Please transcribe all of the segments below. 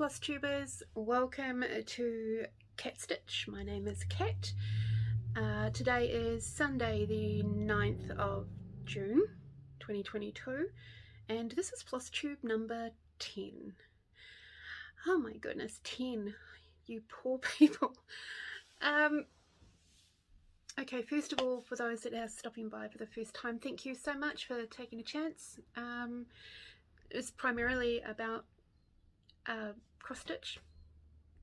Flosstubers, welcome to ChrisXrossstitch. My name is Kat. Today is Sunday the 9th of June 2022 and this is Flosstube number 10. Oh my goodness, 10, you poor people. Okay, first of all, for those that are stopping by for the first time, thank you so much for taking a chance. It's primarily about cross stitch,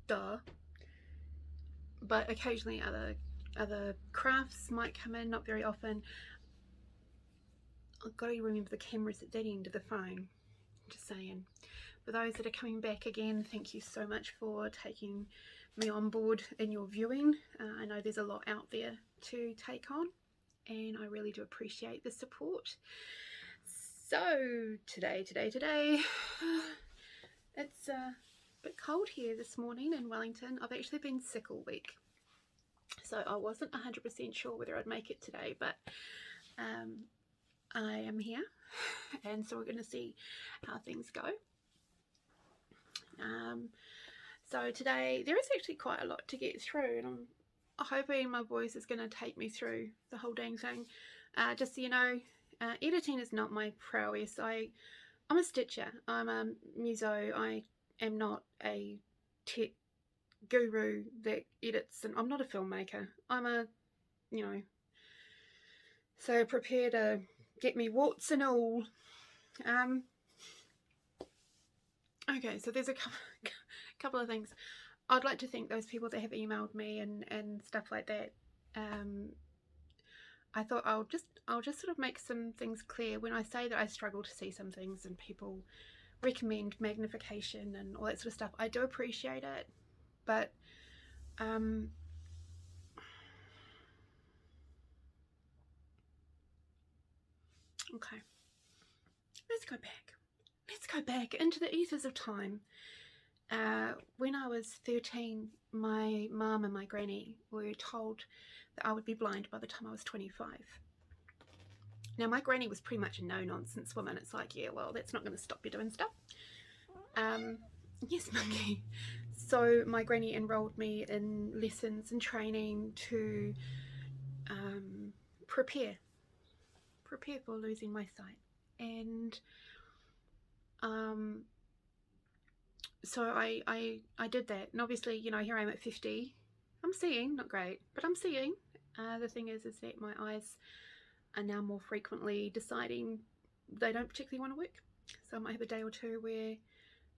but occasionally other crafts might come in, not very often. I've got to remember the camera's at that end of the phone, just saying. For those that are coming back again, thank you so much for taking me on board in your viewing. I know there's a lot out there to take on and I really do appreciate the support. So today it's a bit cold here this morning in Wellington. I've actually been sick all week, so I wasn't 100% sure whether I'd make it today, but I am here and so we're going to see how things go. So today there is actually quite a lot to get through and I'm hoping my voice is going to take me through the whole dang thing. Just so you know, editing is not my prowess. I'm a stitcher, I'm a muso, I am not a tech guru that edits, and I'm not a filmmaker. I'm a, you know, so prepare to get me warts and all. Okay, so there's a couple of things. I'd like to thank those people that have emailed me and stuff like that. I thought I'll just sort of make some things clear. When I say that I struggle to see some things and people recommend magnification and all that sort of stuff, I do appreciate it, but okay, let's go back into the ethers of time. When I was 13, my mum and my granny were told that I would be blind by the time I was 25. Now my granny was pretty much a no-nonsense woman. It's like, yeah, well, that's not going to stop you doing stuff. Yes, monkey. So my granny enrolled me in lessons and training to prepare for losing my sight. And so I did that, and obviously, you know, here I am at 50. I'm seeing, not great, but I'm seeing. The thing is that my eyes are now more frequently deciding they don't particularly want to work. So I might have a day or two where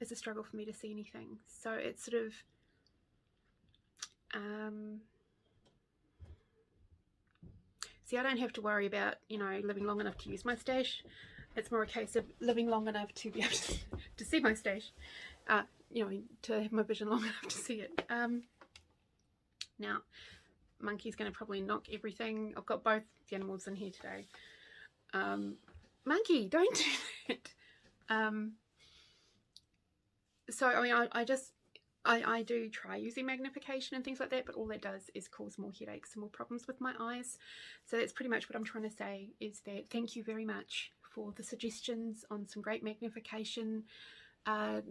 it's a struggle for me to see anything. So it's sort of see, I don't have to worry about, you know, living long enough to use my stash. It's more a case of living long enough to be able to see my stash. You know, to have my vision long enough to see it. Now, Monkey's going to probably knock everything. I've got both the animals in here today. Monkey, don't do that. So, I mean, I do try using magnification and things like that, but all that does is cause more headaches and more problems with my eyes. So that's pretty much what I'm trying to say, is that thank you very much for the suggestions on some great magnification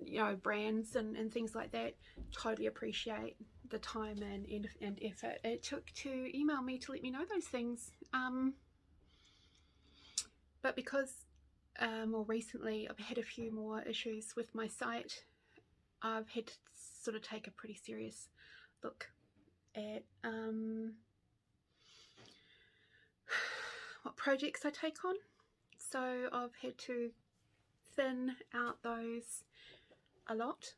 you know, brands and things like that. Totally appreciate the time and effort it took to email me to let me know those things. But because more recently I've had a few more issues with my sight, I've had to sort of take a pretty serious look at what projects I take on. So I've had to thin out those a lot.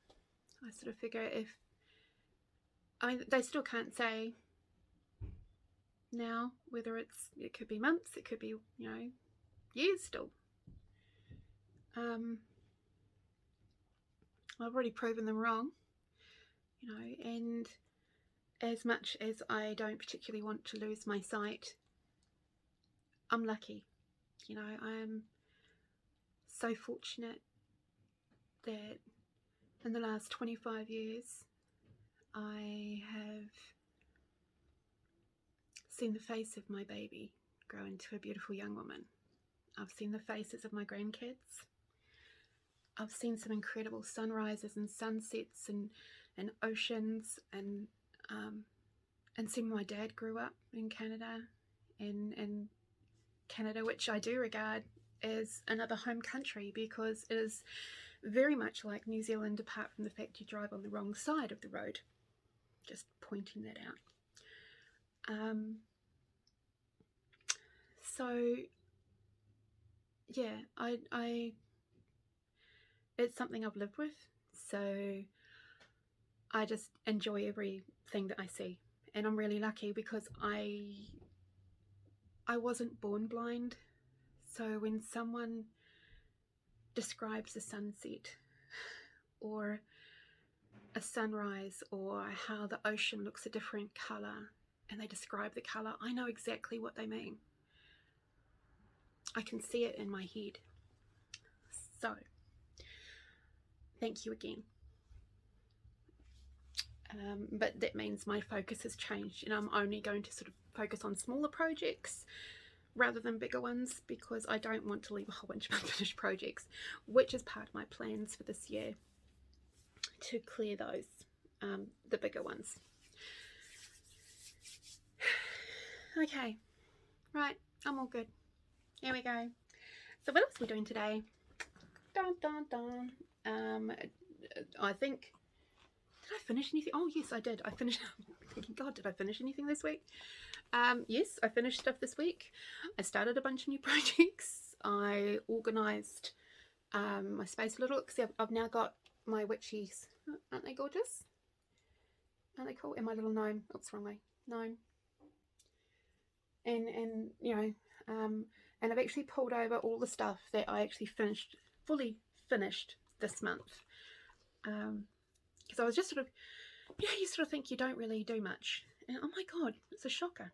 I sort of figure if, I mean, they still can't say now whether it could be months, it could be, you know, years still. I've already proven them wrong, you know, and as much as I don't particularly want to lose my sight, I'm lucky, you know. I am so fortunate that in the last 25 years I have seen the face of my baby grow into a beautiful young woman. I've seen the faces of my grandkids. I've seen some incredible sunrises and sunsets and oceans, and seeing my dad grew up in Canada, and Canada, which I do regard as another home country, because it is very much like New Zealand, apart from the fact you drive on the wrong side of the road. Just pointing that out. So yeah, I it's something I've lived with, so I just enjoy everything that I see, and I'm really lucky because I wasn't born blind. So when someone describes a sunset or a sunrise, or how the ocean looks a different colour, and they describe the colour, I know exactly what they mean. I can see it in my head. So thank you again. But that means my focus has changed, and I'm only going to sort of focus on smaller projects rather than bigger ones, because I don't want to leave a whole bunch of unfinished projects, which is part of my plans for this year, to clear those, the bigger ones. Okay, right, I'm all good. Here we go. So what else are we doing today? Dun, dun, dun. I think, did I finish anything? Oh yes, I did. I finished. Thinking, God, did I finish anything this week? Yes, I finished stuff this week. I started a bunch of new projects. I organised my space a little, because I've now got my witchies. Aren't they gorgeous? Aren't they cool? And my little gnome. Oops, wrong way. Gnome. And you know, and I've actually pulled over all the stuff that I actually fully finished this month. Because I was just sort of, you know, you sort of think you don't really do much, and oh my God, it's a shocker.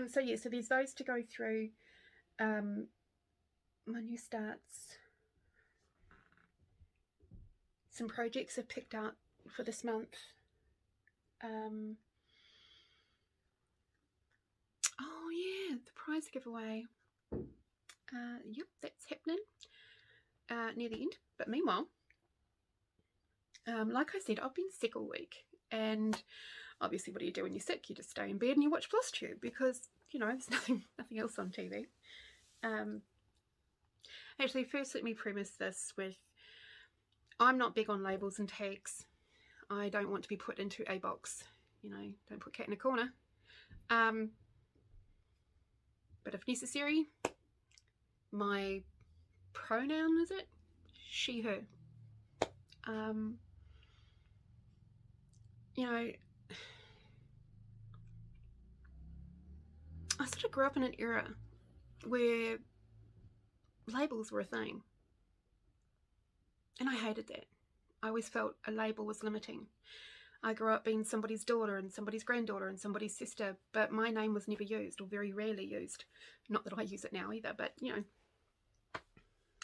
So yeah, so there's those to go through. My new starts. Some projects I've picked up for this month. Oh yeah, the prize giveaway. Yep, that's happening near the end. But meanwhile, like I said, I've been sick all week, and obviously, what do you do when you're sick? You just stay in bed and you watch Flosstube, because you know there's nothing else on TV. Actually, first let me premise this with, I'm not big on labels and tags. I don't want to be put into a box. You know, don't put cat in a corner. But if necessary, my pronoun, is it? She, her. You know, I sort of grew up in an era where labels were a thing. And I hated that. I always felt a label was limiting. I grew up being somebody's daughter and somebody's granddaughter and somebody's sister, but my name was never used, or very rarely used. Not that I use it now either, but you know.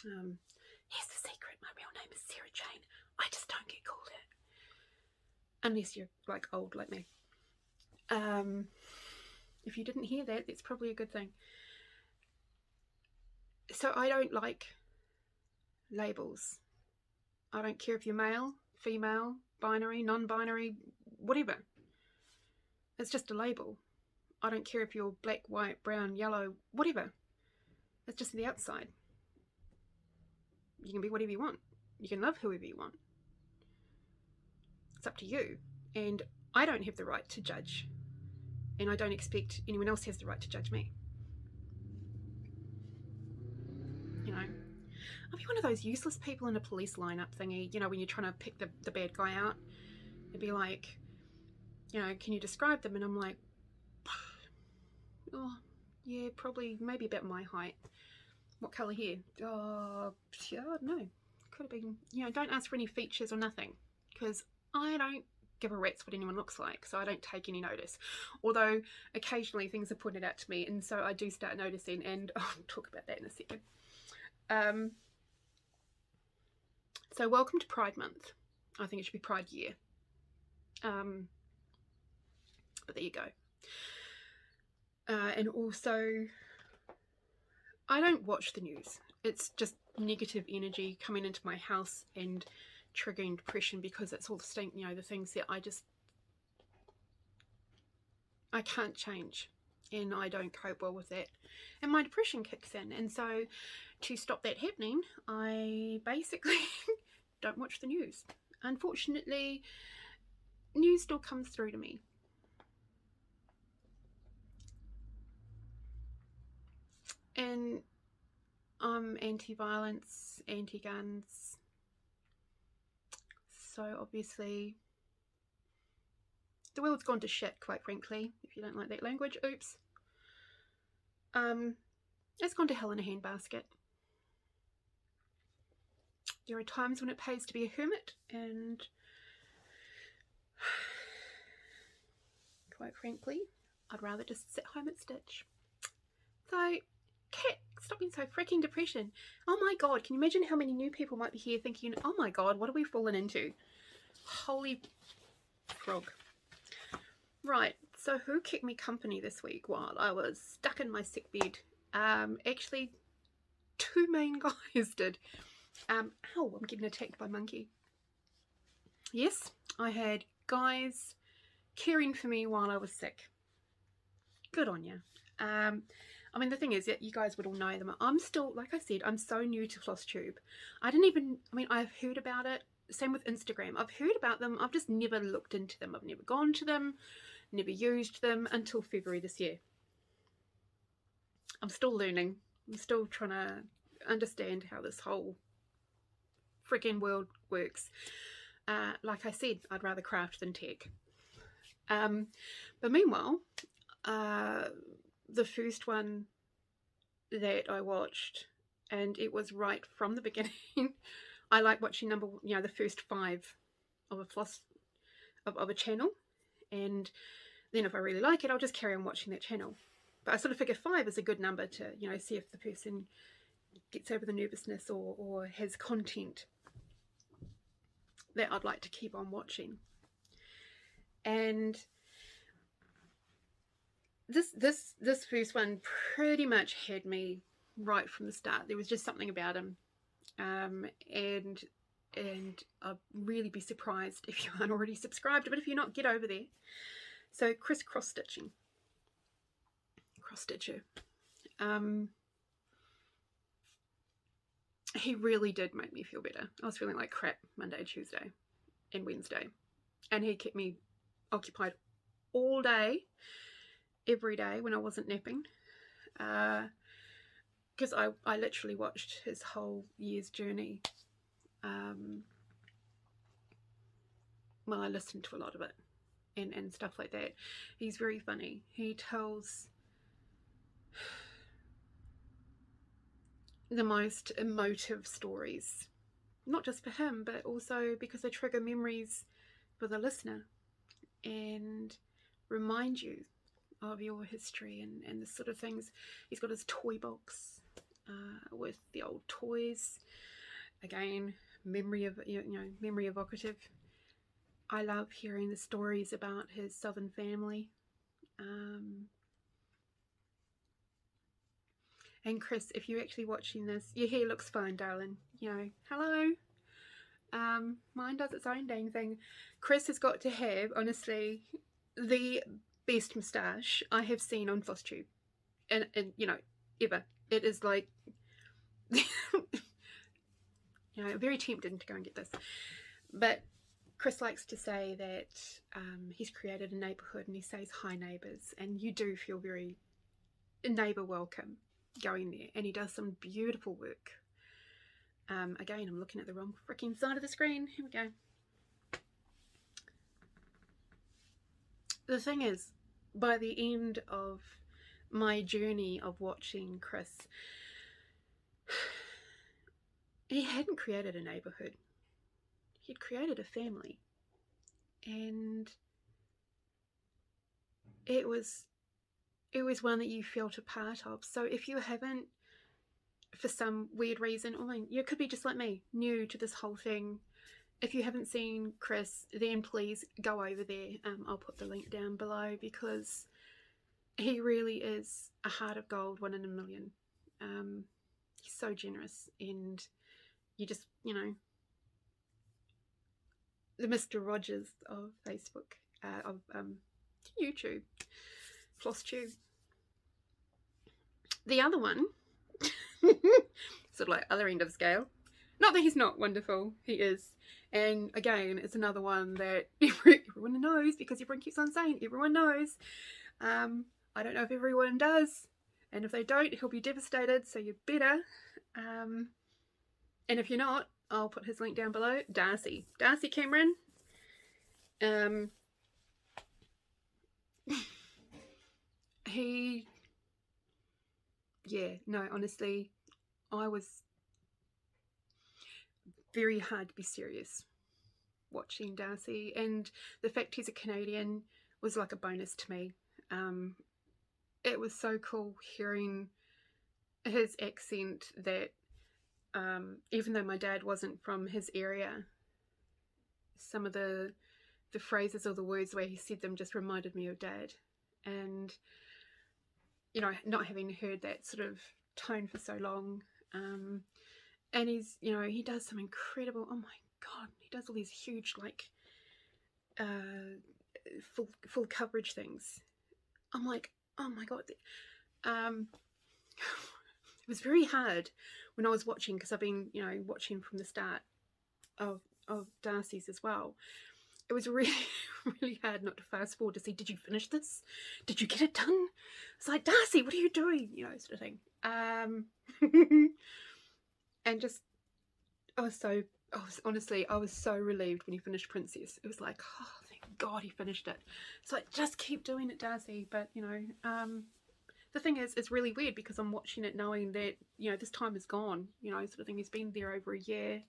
Here's the secret. My real name is Sarah Jane. I just don't get called it. Unless you're like old like me. If you didn't hear that, that's probably a good thing. So I don't like labels. I don't care if you're male, female, binary, non-binary, whatever. It's just a label. I don't care if you're black, white, brown, yellow, whatever. It's just the outside. You can be whatever you want. You can love whoever you want. It's up to you. And I don't have the right to judge. And I don't expect anyone else has the right to judge me. You know, I'll be one of those useless people in a police lineup thingy, you know, when you're trying to pick the bad guy out. It'd be like, you know, can you describe them? And I'm like, oh, yeah, probably, maybe about my height. What colour hair? Oh, yeah, I don't know. Could have been, you know, don't ask for any features or nothing, because I don't give a rat's what anyone looks like, so I don't take any notice. Although occasionally things are pointed out to me, and so I do start noticing, and I'll talk about that in a second. So welcome to Pride Month. I think it should be Pride Year. But there you go. And also, I don't watch the news. It's just negative energy coming into my house and triggering depression, because it's all the, you know, the things that I can't change, and I don't cope well with that, and my depression kicks in. And so to stop that happening, I basically don't watch the news. Unfortunately, news still comes through to me. And I'm anti-violence, anti-guns, so obviously the world's gone to shit, quite frankly, if you don't like that language. Oops. It's gone to hell in a handbasket. There are times when it pays to be a hermit, and quite frankly, I'd rather just sit home and stitch. So, Kat, stop being so freaking depression. Oh my god, can you imagine how many new people might be here thinking, oh my god, what have we fallen into? Holy frog. Right, so who kept me company this week while I was stuck in my sick bed? Actually, two main guys did. Ow, I'm getting attacked by monkey. Yes, I had guys caring for me while I was sick. Good on you. I mean, the thing is that you guys would all know them. I'm still, like I said, I'm so new to Flosstube. I've heard about it. Same with Instagram. I've heard about them. I've just never looked into them. I've never gone to them, never used them until February this year. I'm still learning. I'm still trying to understand how this whole freaking world works. Like I said, I'd rather craft than tech. But meanwhile, the first one that I watched, and it was right from the beginning. I like watching the first 5 of a channel, and then if I really like it, I'll just carry on watching that channel. But I sort of figure 5 is a good number to, you know, see if the person gets over the nervousness or has content that I'd like to keep on watching. And this first one pretty much had me right from the start. There was just something about him, and I'd really be surprised if you aren't already subscribed, but if you're not, get over there. So ChrisXrossstitching, cross-stitcher. He really did make me feel better. I was feeling like crap Monday, Tuesday and Wednesday, and he kept me occupied all day, every day when I wasn't napping, because I literally watched his whole year's journey. Well, I listened to a lot of it and stuff like that. He's very funny. He tells the most emotive stories, not just for him, but also because they trigger memories for the listener and remind you of your history and the sort of things. He's got his toy box with the old toys. Again, memory evocative. I love hearing the stories about his southern family. And Chris, if you're actually watching this, your hair looks fine, darling. You know, hello. Mine does its own dang thing. Chris has got to have, honestly, the best moustache I have seen on Flosstube, and you know, ever. It is like, you know, very tempted to go and get this. But Chris likes to say that he's created a neighbourhood, and he says hi neighbours, and you do feel very neighbour welcome going there, and he does some beautiful work. Again, I'm looking at the wrong freaking side of the screen. Here we go. The thing is, by the end of my journey of watching Chris, he hadn't created a neighbourhood. He'd created a family. And it was one that you felt a part of. So if you haven't, for some weird reason, or you could be just like me, new to this whole thing, if you haven't seen Chris, then please go over there. I'll put the link down below, because he really is a heart of gold, 1 in a million. He's so generous, and you just, you know, the Mr. Rogers of Facebook, of YouTube, Flosstube. The other one, sort of like other end of the scale. Not that he's not wonderful, he is. And again, it's another one that everyone knows, because everyone keeps on saying everyone knows. I don't know if everyone does, and if they don't, he'll be devastated, so you better. And if you're not, I'll put his link down below. Darcy Cameron. Yeah, no, honestly, I was very hard to be serious watching Darcy, and the fact he's a Canadian was like a bonus to me. It was so cool hearing his accent, that even though my dad wasn't from his area, some of the phrases or the words, the way he said them, just reminded me of Dad. And, you know, not having heard that sort of tone for so long, and he's, you know, he does some incredible, oh my god, he does all these huge, like, full coverage things. I'm like, oh my god. It was very hard when I was watching, because I've been, you know, watching from the start of Darcy's as well. It was really, really hard not to fast forward to see, did you finish this? Did you get it done? It's like, Darcy, what are you doing? You know, sort of thing. And just, I was so relieved when he finished Princess. It was like, oh, thank God he finished it. It's like, just keep doing it, Darcy. But, you know, the thing is, it's really weird, because I'm watching it knowing that, you know, this time is gone, you know, sort of thing. He's been there over a year.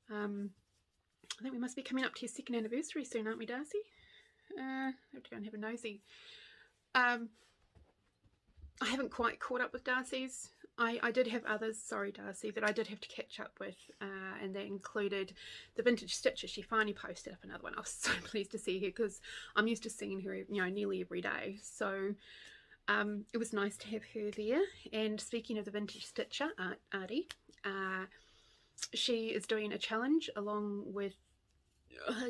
I think we must be coming up to your 2nd anniversary soon, aren't we, Darcy? I have to go and have a nosy. I haven't quite caught up with Darcy's. I did have others, sorry Darcy, that I did have to catch up with, and that included the Vintage Stitches. She finally posted up another one. I was so pleased to see her, because I'm used to seeing her, you know, nearly every day. So it was nice to have her there. And speaking of the Vintage Stitcher, Artie, she is doing a challenge along with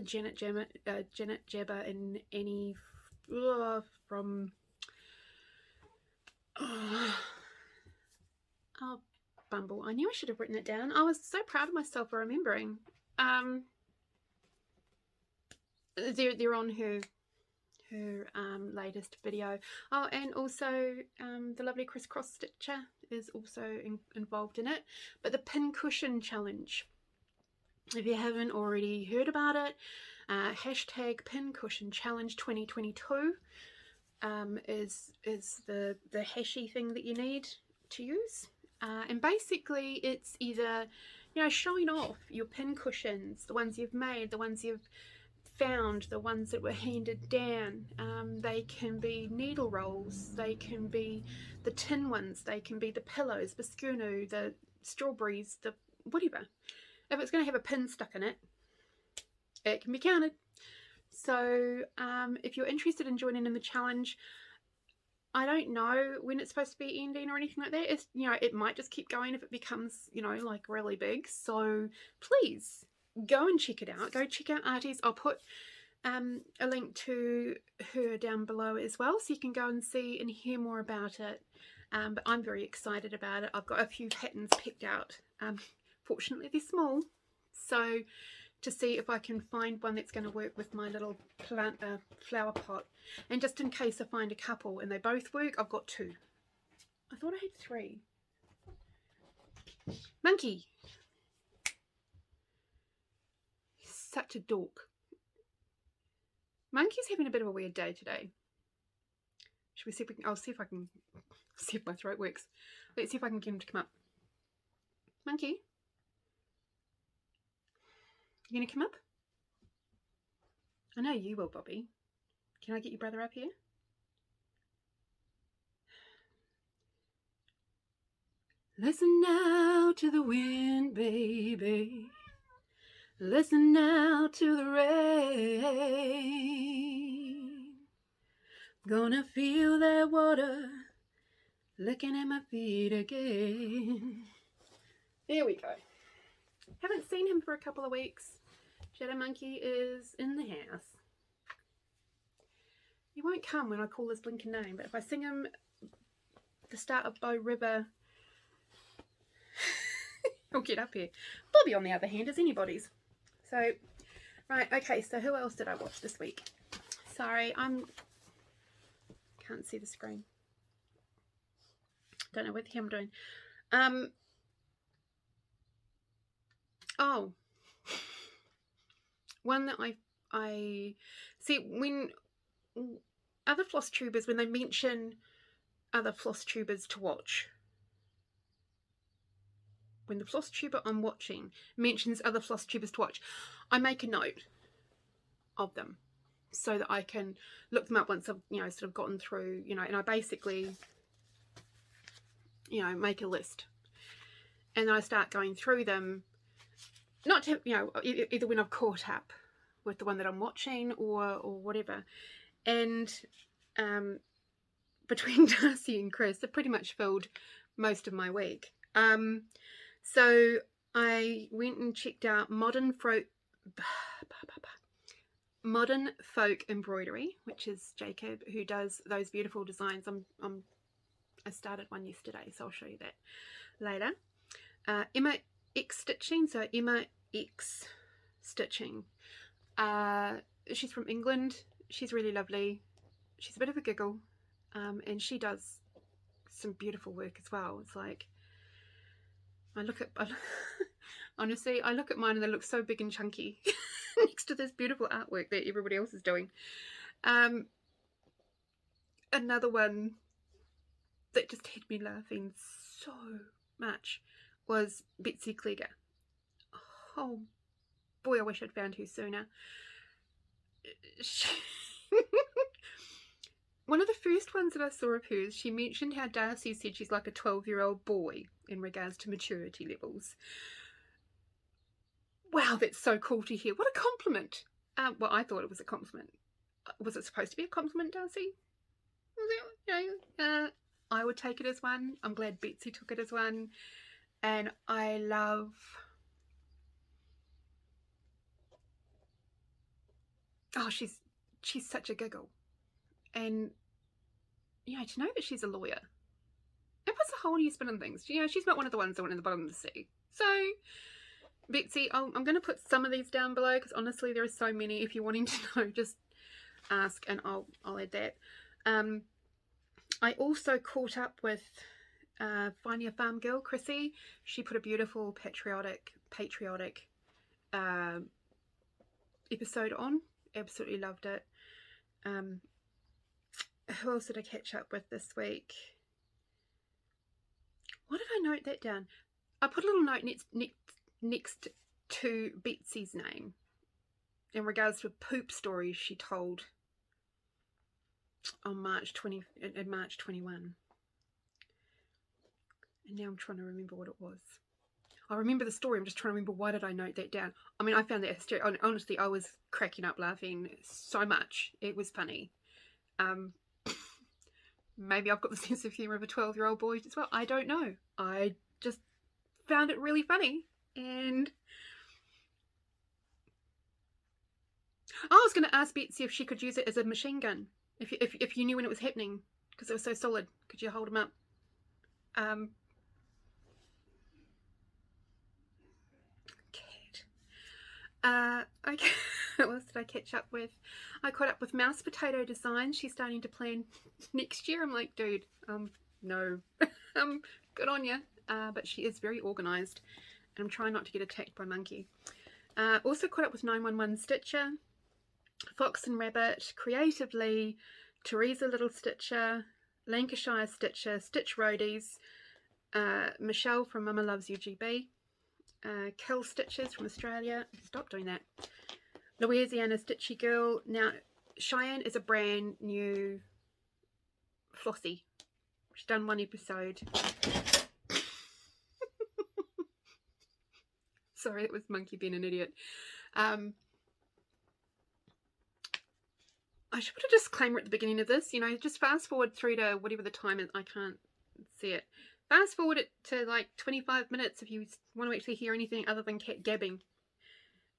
Janet Jabber and Annie from Bumble. I knew I should have written it down. I was so proud of myself for remembering. They're on her latest video. Oh, and also the lovely ChrisXrossstitch is also involved in it. But the pin cushion challenge, if you haven't already heard about it, hashtag pin cushion challenge 2022 is the hashy thing that you need to use. And basically it's either, you know, showing off your pin cushions, the ones you've made, the ones you've found, the ones that were handed down. They can be needle rolls, they can be the tin ones, they can be the pillows, the schooner, the strawberries, the whatever. If it's going to have a pin stuck in it, it can be counted. So if you're interested in joining in the challenge, I don't know when it's supposed to be ending or anything like that. It's, you know, it might just keep going if it becomes, you know, like really big. So please go and check it out. Go check out Artie's. I'll put a link to her down below as well, so you can go and see and hear more about it. But I'm very excited about it. I've got a few patterns picked out. Fortunately, they're small, so to see if I can find one that's going to work with my little plant flower pot. And just in case I find a couple and they both work, I've got 2. I thought I had 3. Monkey. He's such a dork. Monkey's having a bit of a weird day today. Should we see if we can, I'll see if I can, see if my throat works. Let's see if I can get him to come up. Monkey. You gonna come up? I know you will, Bobby. Can I get your brother up here? Listen now to the wind, baby. Listen now to the rain. Gonna feel that water Looking at my feet again. There we go. Haven't seen him for a couple of weeks. Shadow Monkey is in the house. He won't come when I call his blinking name, but if I sing him the start of Bow River, he'll get up here. Bobby, on the other hand, is anybody's. So, right, okay, so who else did I watch this week? Sorry, can't see the screen. Don't know what the hell I'm doing. Oh, one that I see when other floss tubers, when they mention other floss tubers to watch, when the floss tuber I'm watching mentions other floss tubers to watch, I make a note of them so that I can look them up once I've, you know, sort of gotten through, you know, and I basically, you know, make a list. And then I start going through them, not to, you know, either when I've caught up with the one that I'm watching or whatever. And between Darcy and Chris, they've pretty much filled most of my week. So I went and checked out Modern Folk Embroidery, which is Jacob, who does those beautiful designs. I started one yesterday, so I'll show you that later. Emma XStitching, so Emma XStitching. She's from England. She's really lovely. She's a bit of a giggle, and she does some beautiful work as well. It's like, honestly, I look at mine and they look so big and chunky next to this beautiful artwork that everybody else is doing. Another one that just had me laughing so much was Betsy Kleger. Oh boy, I wish I'd found her sooner. One of the first ones that I saw of hers, she mentioned how Darcy said she's like a 12-year-old boy in regards to maturity levels. Wow, that's so cool to hear. What a compliment. Well, I thought it was a compliment. Was it supposed to be a compliment, Darcy? Was it, you know, I would take it as one. I'm glad Betsy took it as one. And I love... Oh, she's such a giggle. And, you know, to know that she's a lawyer, it puts a whole new spin on things. You know, she's not one of the ones that went in the bottom of the sea. So, Betsy, I'm going to put some of these down below because honestly there are so many. If you're wanting to know, just ask and I'll add that. I also caught up with Finding a Farmgirl, Chrissie. She put a beautiful patriotic episode on. Absolutely loved it. Who else did I catch up with this week? What did I note that down? I put a little note next to Betsy's name in regards to a poop story she told on March 21. And now I'm trying to remember what it was. I remember the story, I'm just trying to remember why did I note that down. I mean, I found that hysterical. Honestly, I was cracking up laughing so much. It was funny. Maybe I've got the sense of humour of a 12-year-old boy as well. I don't know. I just found it really funny. And I was going to ask Betsy if she could use it as a machine gun. If you knew when it was happening, because it was so solid. Could you hold them up? Okay, what else did I catch up with? I caught up with Mouse Potato Design. She's starting to plan next year. I'm like, dude, no, good on you. But she is very organised, and I'm trying not to get attacked by monkey. Also caught up with 911 Stitcher, Fox and Rabbit, Creatively, Teresa Little Stitcher, Lancashire Stitcher, Stitch Roadies, Michelle from Mama Loves UGB, Kill Stitches from Australia. Stop doing that. Louisiana Stitchy Girl. Now, Cheyenne is a brand new Flossie. She's done one episode. Sorry, it was monkey being an idiot. I should put a disclaimer at the beginning of this. You know, just fast forward through to whatever the time is. I can't see it. Fast forward it to like 25 minutes if you want to actually hear anything other than cat gabbing.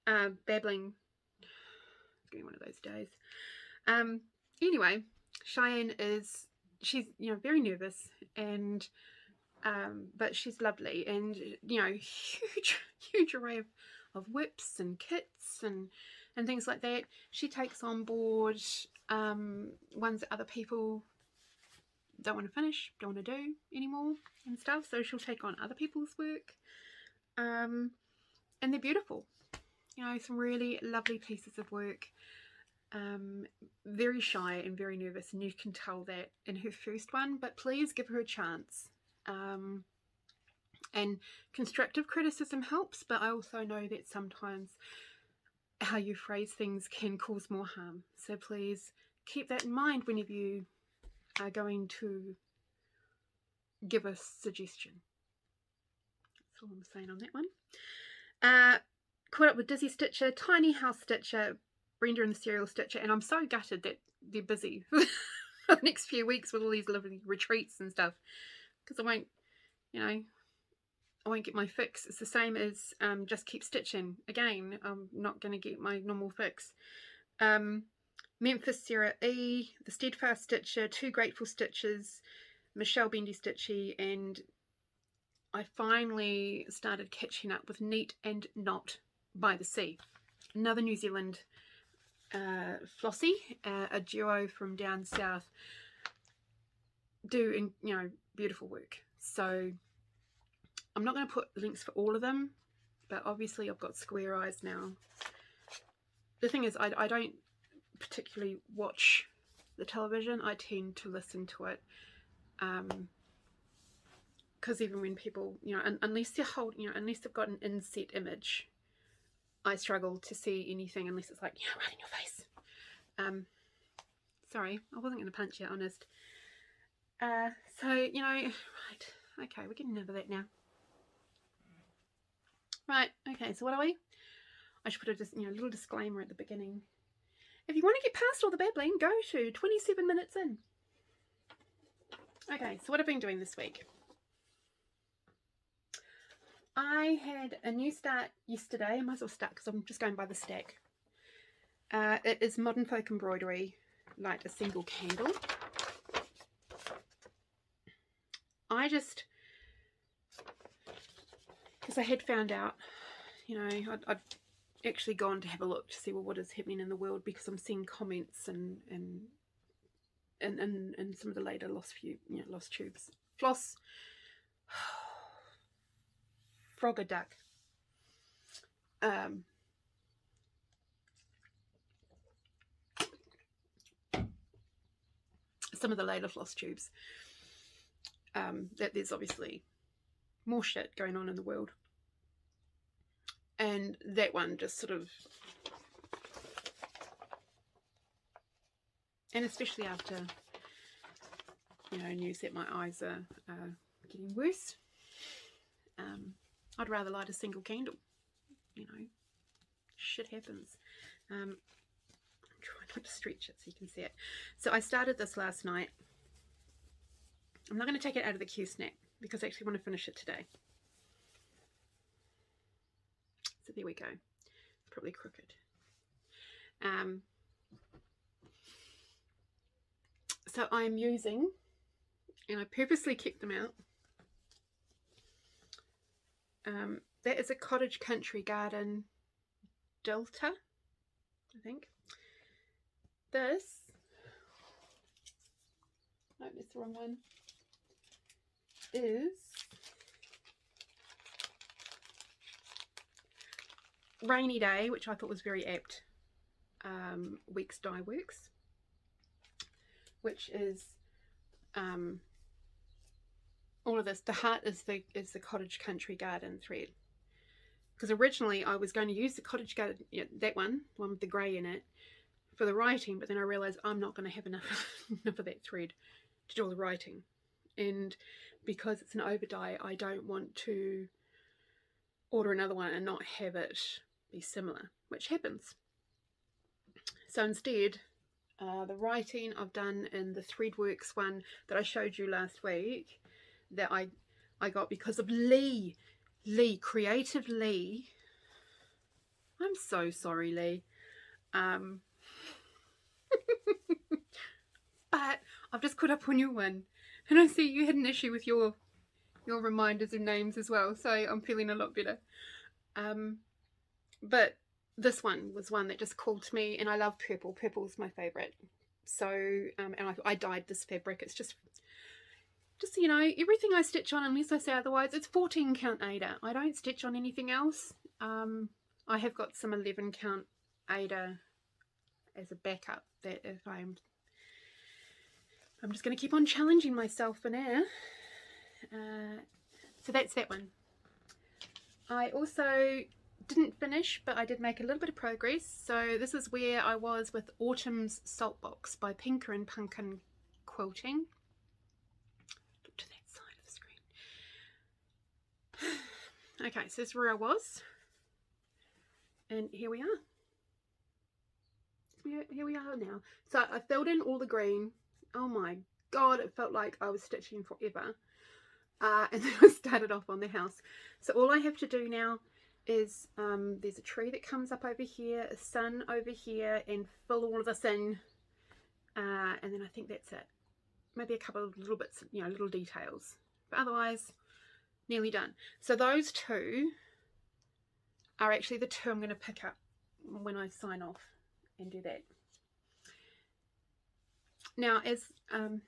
Babbling. It's getting one of those days. Anyway, Cheyenne she's, you know, very nervous, and but she's lovely, and, you know, huge array of whips and kits and things like that. She takes on board ones that other people don't want to finish, don't want to do anymore and stuff, so she'll take on other people's work, and they're beautiful, you know, some really lovely pieces of work. Very shy and very nervous, and you can tell that in her first one, but please give her a chance. And constructive criticism helps, but I also know that sometimes how you phrase things can cause more harm, so please keep that in mind whenever you are going to give a suggestion. That's all I'm saying on that one. Caught up with Dizzy Stitcher, Tiny House Stitcher, Brenda and the Serial Stitcher, and I'm so gutted that they're busy for the next few weeks with all these lovely retreats and stuff, because I won't, you know, I won't get my fix. It's the same as Just Keep Stitching. Again, I'm not going to get my normal fix. Memphis Sarah E, The Steadfast Stitcher, Two Grateful Stitches, Michelle Bendy Stitchy, and I finally started catching up with Neat and Not by the Sea. Another New Zealand Flossie, a duo from down south, do, you know, beautiful work. So I'm not going to put links for all of them, but obviously I've got square eyes now. The thing is, I don't particularly watch the television. I tend to listen to it, because even when people, you know, unless they've got an inset image, I struggle to see anything unless it's like, you know, right in your face. Sorry, I wasn't going to punch you, honest. So, you know, right, okay, we're getting over that now. Right, okay, so what are we? I should put a little disclaimer at the beginning. If you want to get past all the babbling, go to 27 minutes in. Okay, so what have I been doing this week? I had a new start yesterday. I might as well start because I'm just going by the stack. It is Modern Folk Embroidery, light a single candle. Because I had found out, you know, I'd actually gone to have a look to see, well, what is happening in the world, because I'm seeing comments and some of the later lost tubes. Floss. Frog a duck. Some of the later floss tubes. That there's obviously more shit going on in the world. And that one just sort of, and especially after, you know, news that my eyes are getting worse, I'd rather light a single candle, you know, shit happens. Try not to stretch it so you can see it. So I started this last night. I'm not going to take it out of the Q-snap because I actually want to finish it today. So there we go. Probably crooked. So I'm using, and I purposely kept them out. That is a Cottage Country Garden Delta, I think. This, no, that's the wrong one, is Rainy Day, which I thought was very apt. Weeks Dye Works, which is all of this. The heart is the Cottage Country Garden thread, because originally I was going to use the Cottage Garden, that one with the grey in it, for the writing, but then I realised I'm not going to have enough of that thread to do all the writing, and because it's an over dye, I don't want to order another one and not have it be similar, which happens. So instead, the writing I've done in the Threadworks one that I showed you last week. that I got because of Creative Lee. I'm so sorry, Lee. But I've just caught up on your one, and I see you had an issue with your reminders of names as well, so I'm feeling a lot better. But this one was one that just called to me, and I love purple. Purple's my favourite. So, and I dyed this fabric. It's just you know, everything I stitch on, unless I say otherwise, it's 14 count Aida. I don't stitch on anything else. I have got some 11 count Aida as a backup, that if I'm just going to keep on challenging myself for now. So that's that one. I also didn't finish, but I did make a little bit of progress. So this is where I was with Autumn's Saltbox by Pinker and Pumpkin Quilting. Look to that side of the screen. Okay, so this is where I was. And here we are. Here we are now. So I filled in all the green. Oh my god, it felt like I was stitching forever. And then I started off on the house. So all I have to do now is there's a tree that comes up over here, a sun over here, and fill all of this in. And then I think that's it. Maybe a couple of little bits, you know, little details. But otherwise, nearly done. So those two are actually the two I'm going to pick up when I sign off and do that. Now, as I'm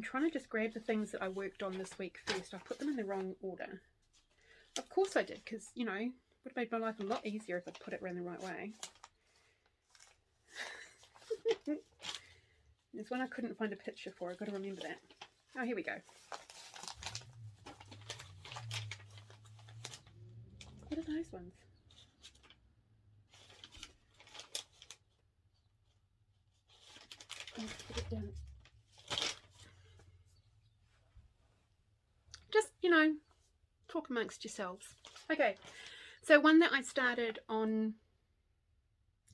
trying to just grab the things that I worked on this week first. I put them in the wrong order. Of course I did, because, you know, it would have made my life a lot easier if I put it around the right way. There's one I couldn't find a picture for. I've got to remember that. Oh, here we go. What are those ones? Let's put it down. Just, you know, talk amongst yourselves. Okay, so one that I started on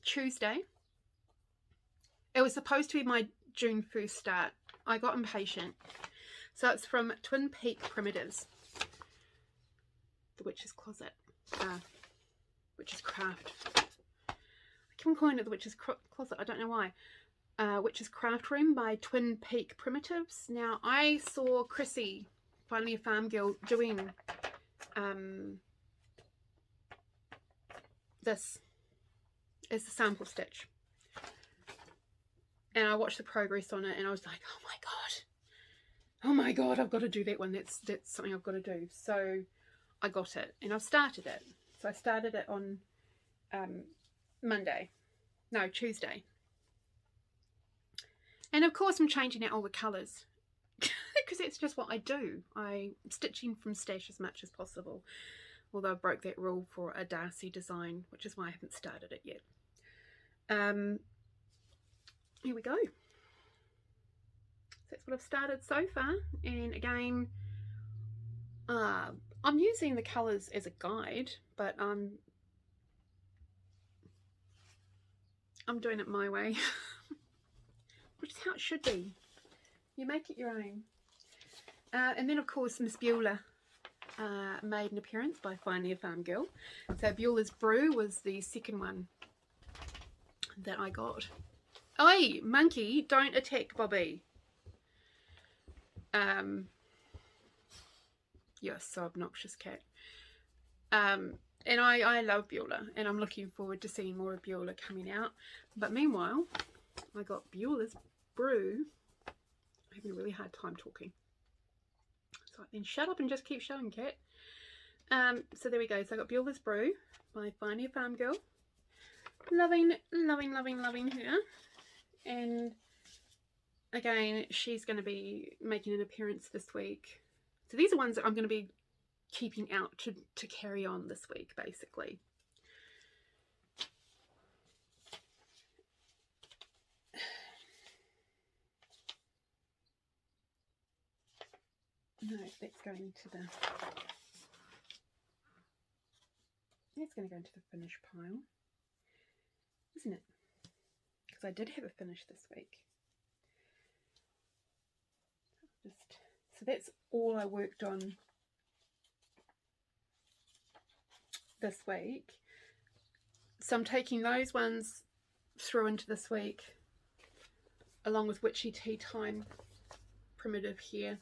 Tuesday. It was supposed to be my June 1st start. I got impatient. So it's from Twin Peak Primitives. The Witch's Closet. Witch's Craft. I keep on calling it the Witch's Closet. I don't know why. Witch's Craft Room by Twin Peak Primitives. Now, I saw Chrissie, finally a Farmgirl, doing this as the sample stitch. And I watched the progress on it and I was like, oh my god, I've got to do that one. That's something I've got to do. So I got it and I've started it. So I started it on Tuesday. And of course I'm changing out all the colours because it's just what I do. I'm stitching from stash as much as possible. Although I broke that rule for a Darcy design, which is why I haven't started it yet. Here we go. So that's what I've started so far. And again, I'm using the colours as a guide, but I'm doing it my way, which is how it should be. You make it your own. And then of course Miss Beulah made an appearance by Finally a Farmgirl. So Beulah's Brew was the second one that I got. Oi, monkey, don't attack Bobby. You're so obnoxious, cat. And I love Beulah, and I'm looking forward to seeing more of Beulah coming out. But meanwhile, I got Beulah's Brew. I'm having a really hard time talking. So then shut up and just keep showing, cat. So there we go. So I got Beulah's Brew by Finally a Farmgirl. Loving her. And again, she's going to be making an appearance this week. So these are ones that I'm going to be keeping out to carry on this week, basically. No, that's going to the... That's going to go into the finished pile, isn't it? Because because I did have a finish this week. So that's all I worked on this week. So I'm taking those ones through into this week, along with Witchy Tea Time primitive here.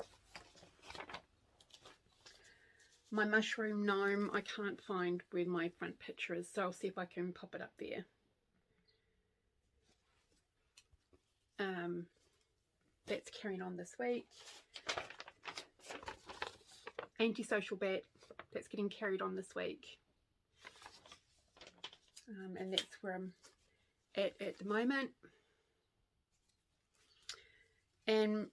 My mushroom gnome, I can't find where my front picture is, so I'll see if I can pop it up there. That's carrying on this week. Antisocial Bat, that's getting carried on this week. And that's where I'm at the moment. And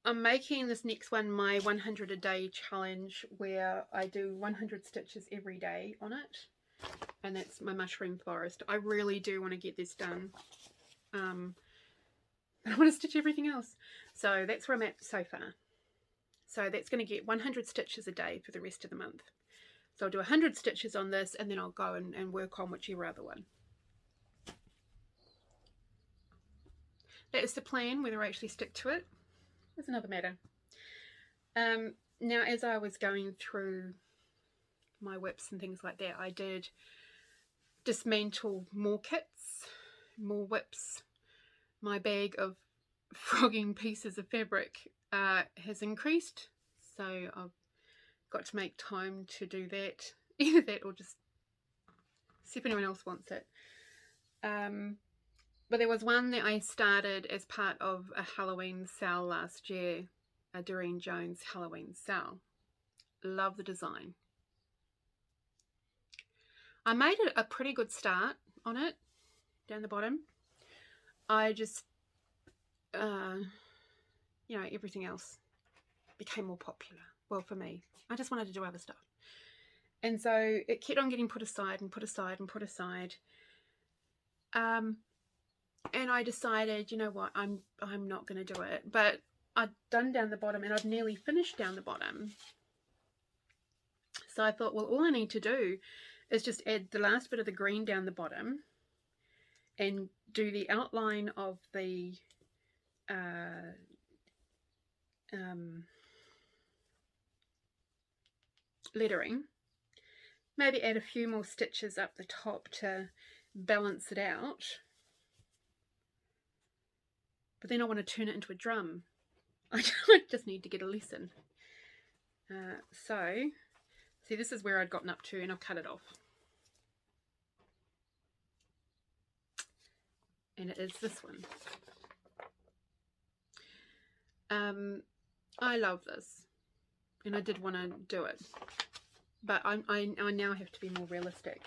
I'm making this next one my 100 a day challenge, where I do 100 stitches every day on it, and that's my mushroom forest. I really do want to get this done. I want to stitch everything else, so that's where I'm at so far. So that's going to get 100 stitches a day for the rest of the month. So I'll do 100 stitches on this, and then I'll go and work on whichever other one. That is the plan. Whether I actually stick to it is another matter. Now, as I was going through my whips and things like that, I did dismantle more kits, more whips. My bag of frogging pieces of fabric has increased, so I've got to make time to do that. Either that or just see if anyone else wants it. But there was one that I started as part of a Halloween sale last year, a Doreen Jones Halloween sale. Love the design. I made it a pretty good start on it, down the bottom. I just, you know, everything else became more popular. Well, for me, I just wanted to do other stuff. And so it kept on getting put aside and put aside and put aside. And I decided, you know what, I'm not going to do it. But I'd done down the bottom, and I'd nearly finished down the bottom. So I thought, well, all I need to do is just add the last bit of the green down the bottom and do the outline of the lettering. Maybe add a few more stitches up the top to balance it out. But then I want to turn it into a drum. I just need to get a lesson. So, see, this is where I'd gotten up to, and I've cut it off. And it is this one. I love this, and I did want to do it, but I now have to be more realistic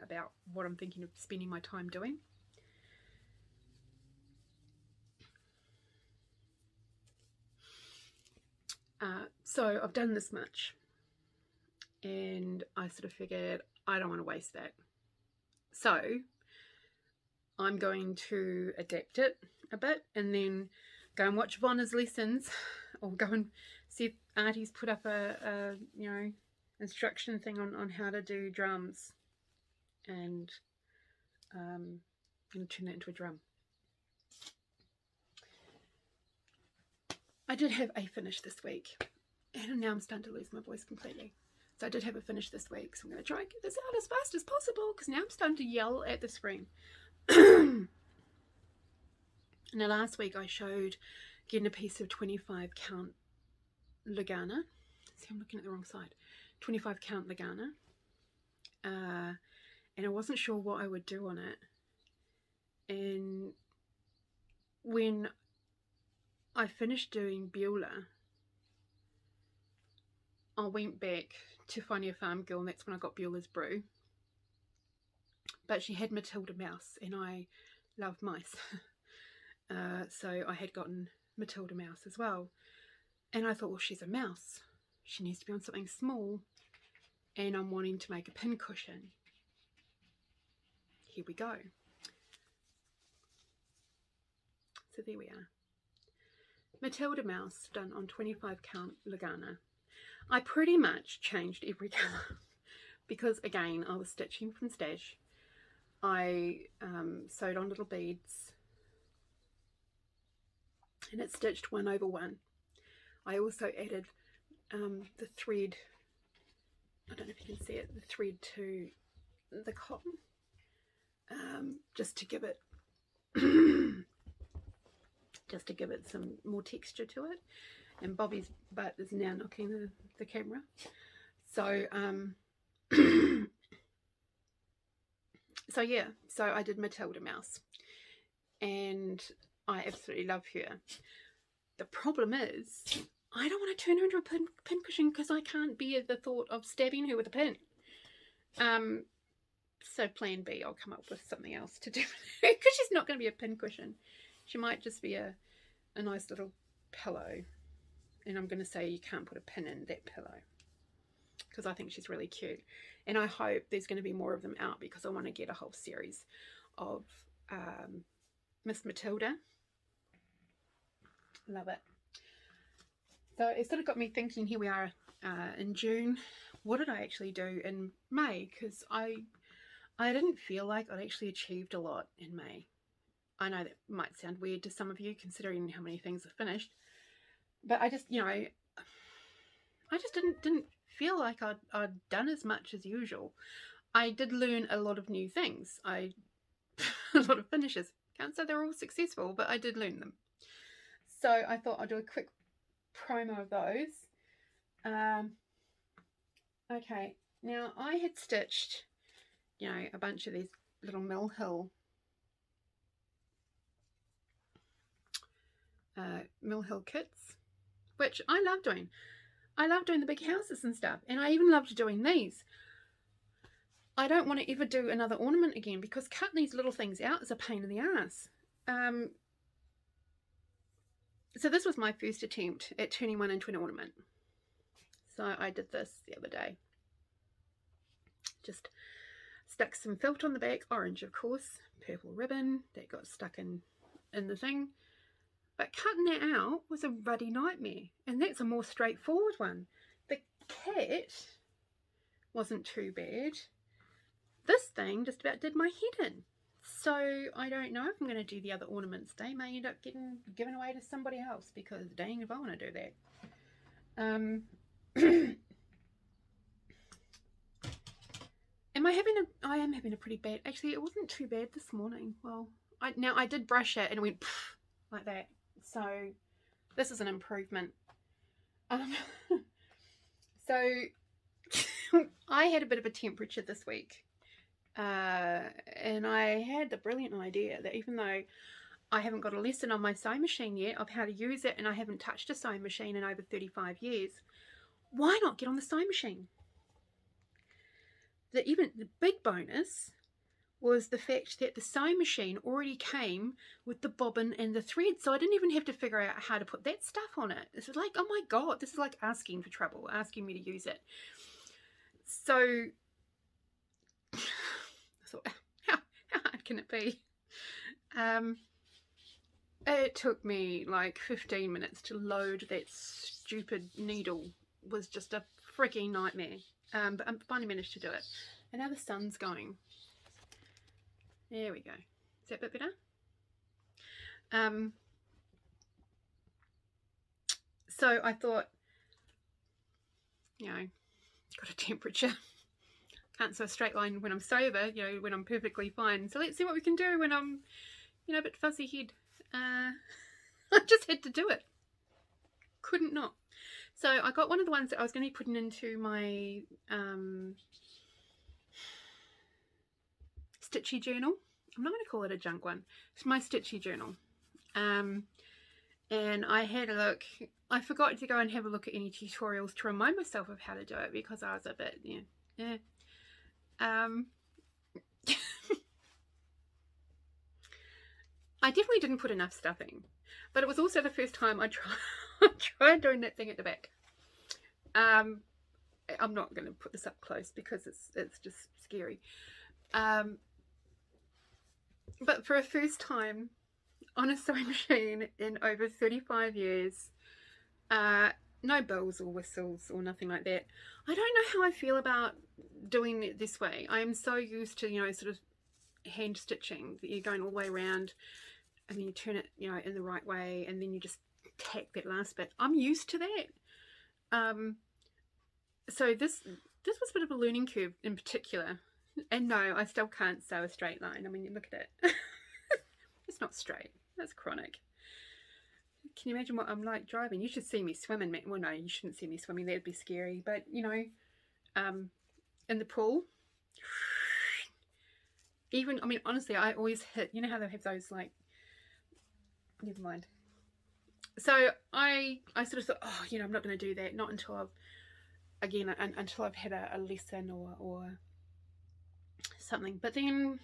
about what I'm thinking of spending my time doing. So I've done this much, and I sort of figured I don't want to waste that. So I'm going to adapt it a bit, and then go and watch Vonna's lessons, or go and see if Artie's put up a you know, instruction thing on how to do drums, and turn that into a drum. I did have a finish this week, and now I'm starting to lose my voice completely. So I did have a finish this week, so I'm going to try and get this out as fast as possible, because now I'm starting to yell at the screen. Now, last week I showed getting a piece of 25 count Lagana. See, I'm looking at the wrong side. 25 count Lagana. And I wasn't sure what I would do on it. And when I finished doing Beulah, I went back to finding a Farmgirl, and that's when I got Beulah's brew. But she had Matilda Mouse, and I love mice. So I had gotten Matilda Mouse as well. And I thought, well, she's a mouse. She needs to be on something small. And I'm wanting to make a pin cushion. Here we go. So there we are. Matilda Mouse done on 25 count Lagana. I pretty much changed every colour because, again, I was stitching from stash. I sewed on little beads and it's stitched 1/1. I also added the thread, I don't know if you can see it, the thread to the cotton, just to give it some more texture to it. And Bobby's butt is now knocking the camera. So so yeah, so I did Matilda Mouse, and I absolutely love her. The problem is I don't want to turn her into a pincushion because I can't bear the thought of stabbing her with a pin. So plan B, I'll come up with something else to do with her, because she's not going to be a pincushion. She might just be a nice little pillow, and I'm going to say you can't put a pin in that pillow because I think she's really cute. And I hope there's going to be more of them out, because I want to get a whole series of Miss Matilda. Love it. So it sort of got me thinking, here we are in June. What did I actually do in May? Because I didn't feel like I'd actually achieved a lot in May. I know that might sound weird to some of you, considering how many things are finished. But I just, I just didn't feel like I'd done as much as usual. I did learn a lot of new things. A lot of finishes. Can't say they're all successful, but I did learn them. So I thought I'd do a quick promo of those. Okay, now I had stitched, a bunch of these little Mill Hill kits, which I love doing. I love doing the big houses and stuff, and I even loved doing these. I don't want to ever do another ornament again, because cutting these little things out is a pain in the ass. So this was my first attempt at turning one into an ornament. So I did this the other day. Just stuck some felt on the back, orange of course, purple ribbon that got stuck in the thing. But cutting that out was a ruddy nightmare, and that's a more straightforward one. The cat wasn't too bad. This thing just about did my head in. So I don't know if I'm going to do the other ornaments. They may end up getting given away to somebody else, because dang if I want to do that. I am having a pretty bad, actually it wasn't too bad this morning. Well, I did brush it and it went like that. So this is an improvement. So I had a bit of a temperature this week. And I had the brilliant idea that even though I haven't got a lesson on my sewing machine yet of how to use it, and I haven't touched a sewing machine in over 35 years, why not get on the sewing machine? The big bonus was the fact that the sewing machine already came with the bobbin and the thread, so I didn't even have to figure out how to put that stuff on it. It's like, oh my god, this is like asking for trouble, asking me to use it. So how hard can it be? It took me like 15 minutes to load that stupid needle. It was just a freaking nightmare. But I finally managed to do it. And now the sun's going. There we go. Is that a bit better? So I thought, got a temperature. Can't sew a straight line when I'm sober, when I'm perfectly fine. So let's see what we can do when I'm, a bit fuzzy head. I just had to do it. Couldn't not. So I got one of the ones that I was going to be putting into my stitchy journal. I'm not going to call it a junk one. It's my stitchy journal. And I had a look. I forgot to go and have a look at any tutorials to remind myself of how to do it, because I was a bit, I definitely didn't put enough stuffing, but it was also the first time I tried doing that thing at the back. I'm not going to put this up close because it's just scary. But for a first time on a sewing machine in over 35 years, no bells or whistles or nothing like that. I don't know how I feel about doing it this way. I am so used to, sort of hand stitching, that you're going all the way around. and then you turn it, you know, in the right way, and then you just tack that last bit. I'm used to that. So this was a bit of a learning curve in particular. And no, I still can't sew a straight line. I mean, look at it. It's not straight. That's chronic. Can you imagine what I'm like driving? You should see me swimming. Well, no, you shouldn't see me swimming. That'd be scary. But, you know, in the pool, even, I mean, honestly, I always hit, you know how they have those, like, never mind. So I sort of thought, oh, you know, I'm not going to do that. Not until I've, again, until I've had a lesson or something. But then,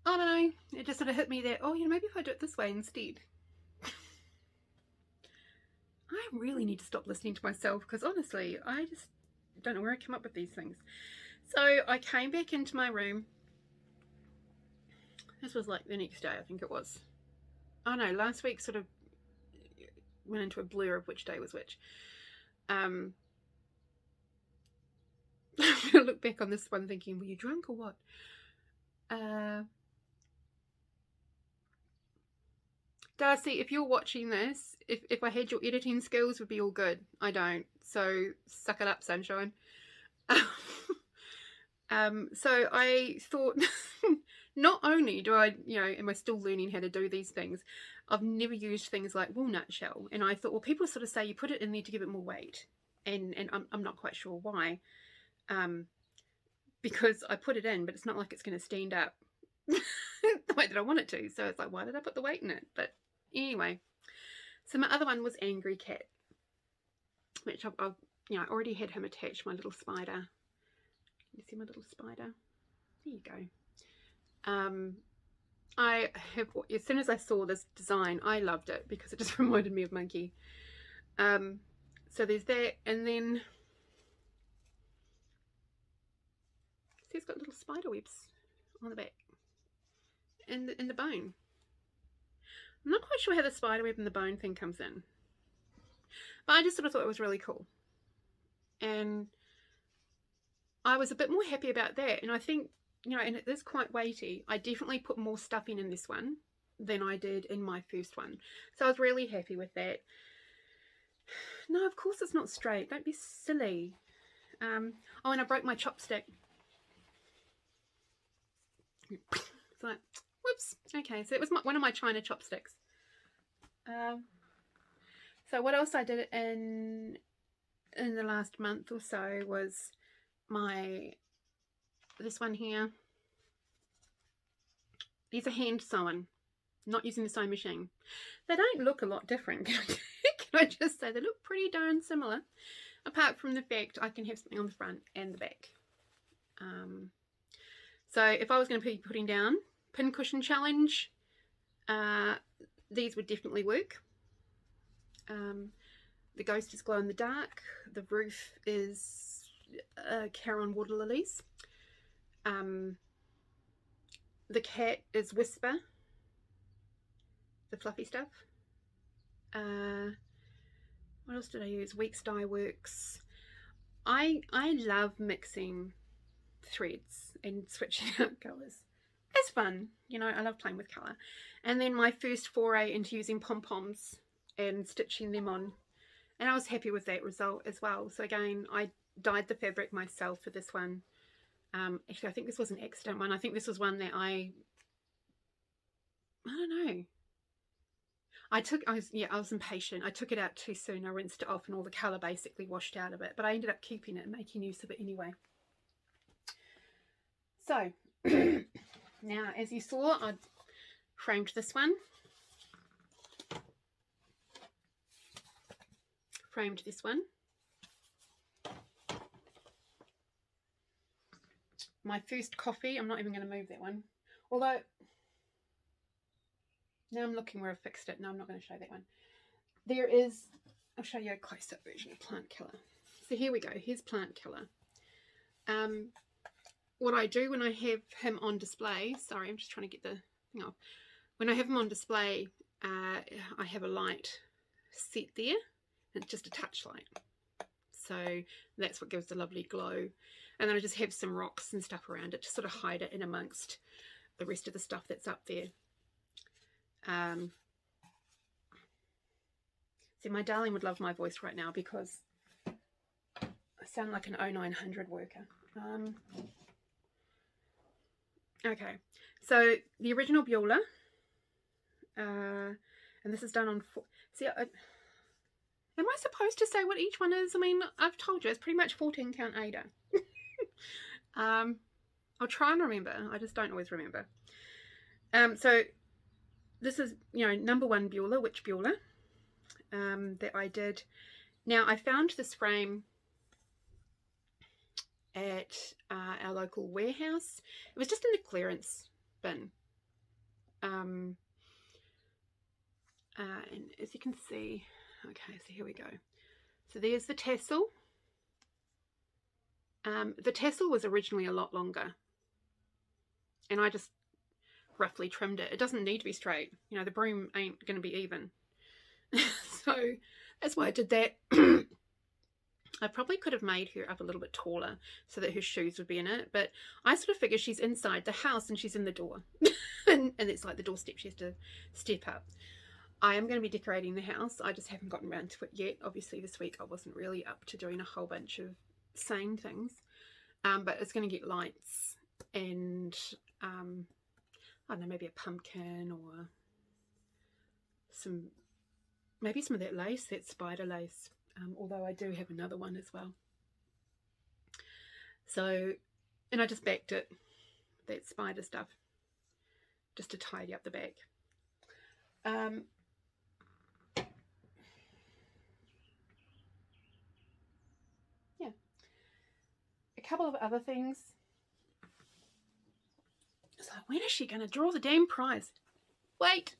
I don't know, it just sort of hit me that, oh, you know, maybe if I do it this way instead. I really need to stop listening to myself, because honestly, I just don't know where I come up with these things. So I came back into my room. This was like the next day, I think it was. Oh no, last week sort of went into a blur of which day was which. I'm gonna look back on this one thinking, were you drunk or what? Darcy, if you're watching this, if I had your editing skills, would be all good. I don't, so suck it up, sunshine. So I thought, not only do I, you know, am I still learning how to do these things, I've never used things like walnut shell, and I thought, well, people sort of say you put it in there to give it more weight, and I'm not quite sure why, because I put it in, but it's not like it's going to stand up the way that I want it to. So it's like, why did I put the weight in it? But anyway, so my other one was Angry Cat, which I've you know, I already had him attach my little spider. You see my little spider? There you go. I have, as soon as I saw this design, I loved it because it just reminded me of Monkey. So there's that, and then see, it's got little spider webs on the back, in the bone. I'm not quite sure how the spider web and the bone thing comes in, but I just sort of thought it was really cool, and I was a bit more happy about that. And I think, you know, and it is quite weighty. I definitely put more stuffing in this one than I did in my first one, so I was really happy with that. No, of course it's not straight. Don't be silly. Oh, and I broke my chopstick. It's like, whoops. Okay, so it was one of my China chopsticks. So what else I did in the last month or so was this one here. These are hand sewn, not using the sewing machine. They don't look a lot different. Can I just say they look pretty darn similar, apart from the fact I can have something on the front and the back. So if I was going to be putting down pincushion challenge, these would definitely work. The ghost is glow in the dark. The roof is Caron water lilies. The cat is Whisper, the fluffy stuff. What else did I use? Weeks Dye Works. I love mixing threads and switching out colours. It's fun, you know, I love playing with colour. And then my first foray into using pom-poms and stitching them on, and I was happy with that result as well. So again, I dyed the fabric myself for this one. Actually, I think this was an accident one. I think this was one that I don't know. I was impatient. I took it out too soon. I rinsed it off and all the colour basically washed out of it. But I ended up keeping it and making use of it anyway. So, now as you saw, I framed this one. Framed this one. My first coffee, I'm not even going to move that one. Although, now I'm looking where I fixed it. No, I'm not going to show that one. There is, I'll show you a close-up version of Plant Killer. So here we go. Here's Plant Killer. What I do when I have him on display, sorry, I'm just trying to get the thing off. When I have him on display, I have a light set there. It's just a touch light. So that's what gives the lovely glow. And then I just have some rocks and stuff around it to sort of hide it in amongst the rest of the stuff that's up there. See, my darling would love my voice right now because I sound like an 0900 worker. Okay, so the original Beulah, and this is done on see, am I supposed to say what each one is? I mean, I've told you it's pretty much 14 count Ada. I'll try and remember. I just don't always remember. So this is, you know, number 1 Beulah, which Beulah that I did. Now I found this frame at our local warehouse. It was just in the clearance bin. And as you can see, okay, so here we go. So there's the tassel. The tassel was originally a lot longer, and I just roughly trimmed it. It doesn't need to be straight. You know, the broom ain't going to be even. So that's why I did that. I probably could have made her up a little bit taller so that her shoes would be in it, but I sort of figure she's inside the house and she's in the door. and it's like the doorstep, she has to step up. I am going to be decorating the house. I just haven't gotten around to it yet. Obviously this week I wasn't really up to doing a whole bunch of sane things, but it's going to get lights and I don't know, maybe a pumpkin or maybe some of that lace, that spider lace, although I do have another one as well. So, and I just backed it, that spider stuff, just to tidy up the back. Yeah, a couple of other things. It's like, when is she going to draw the damn prize? Wait.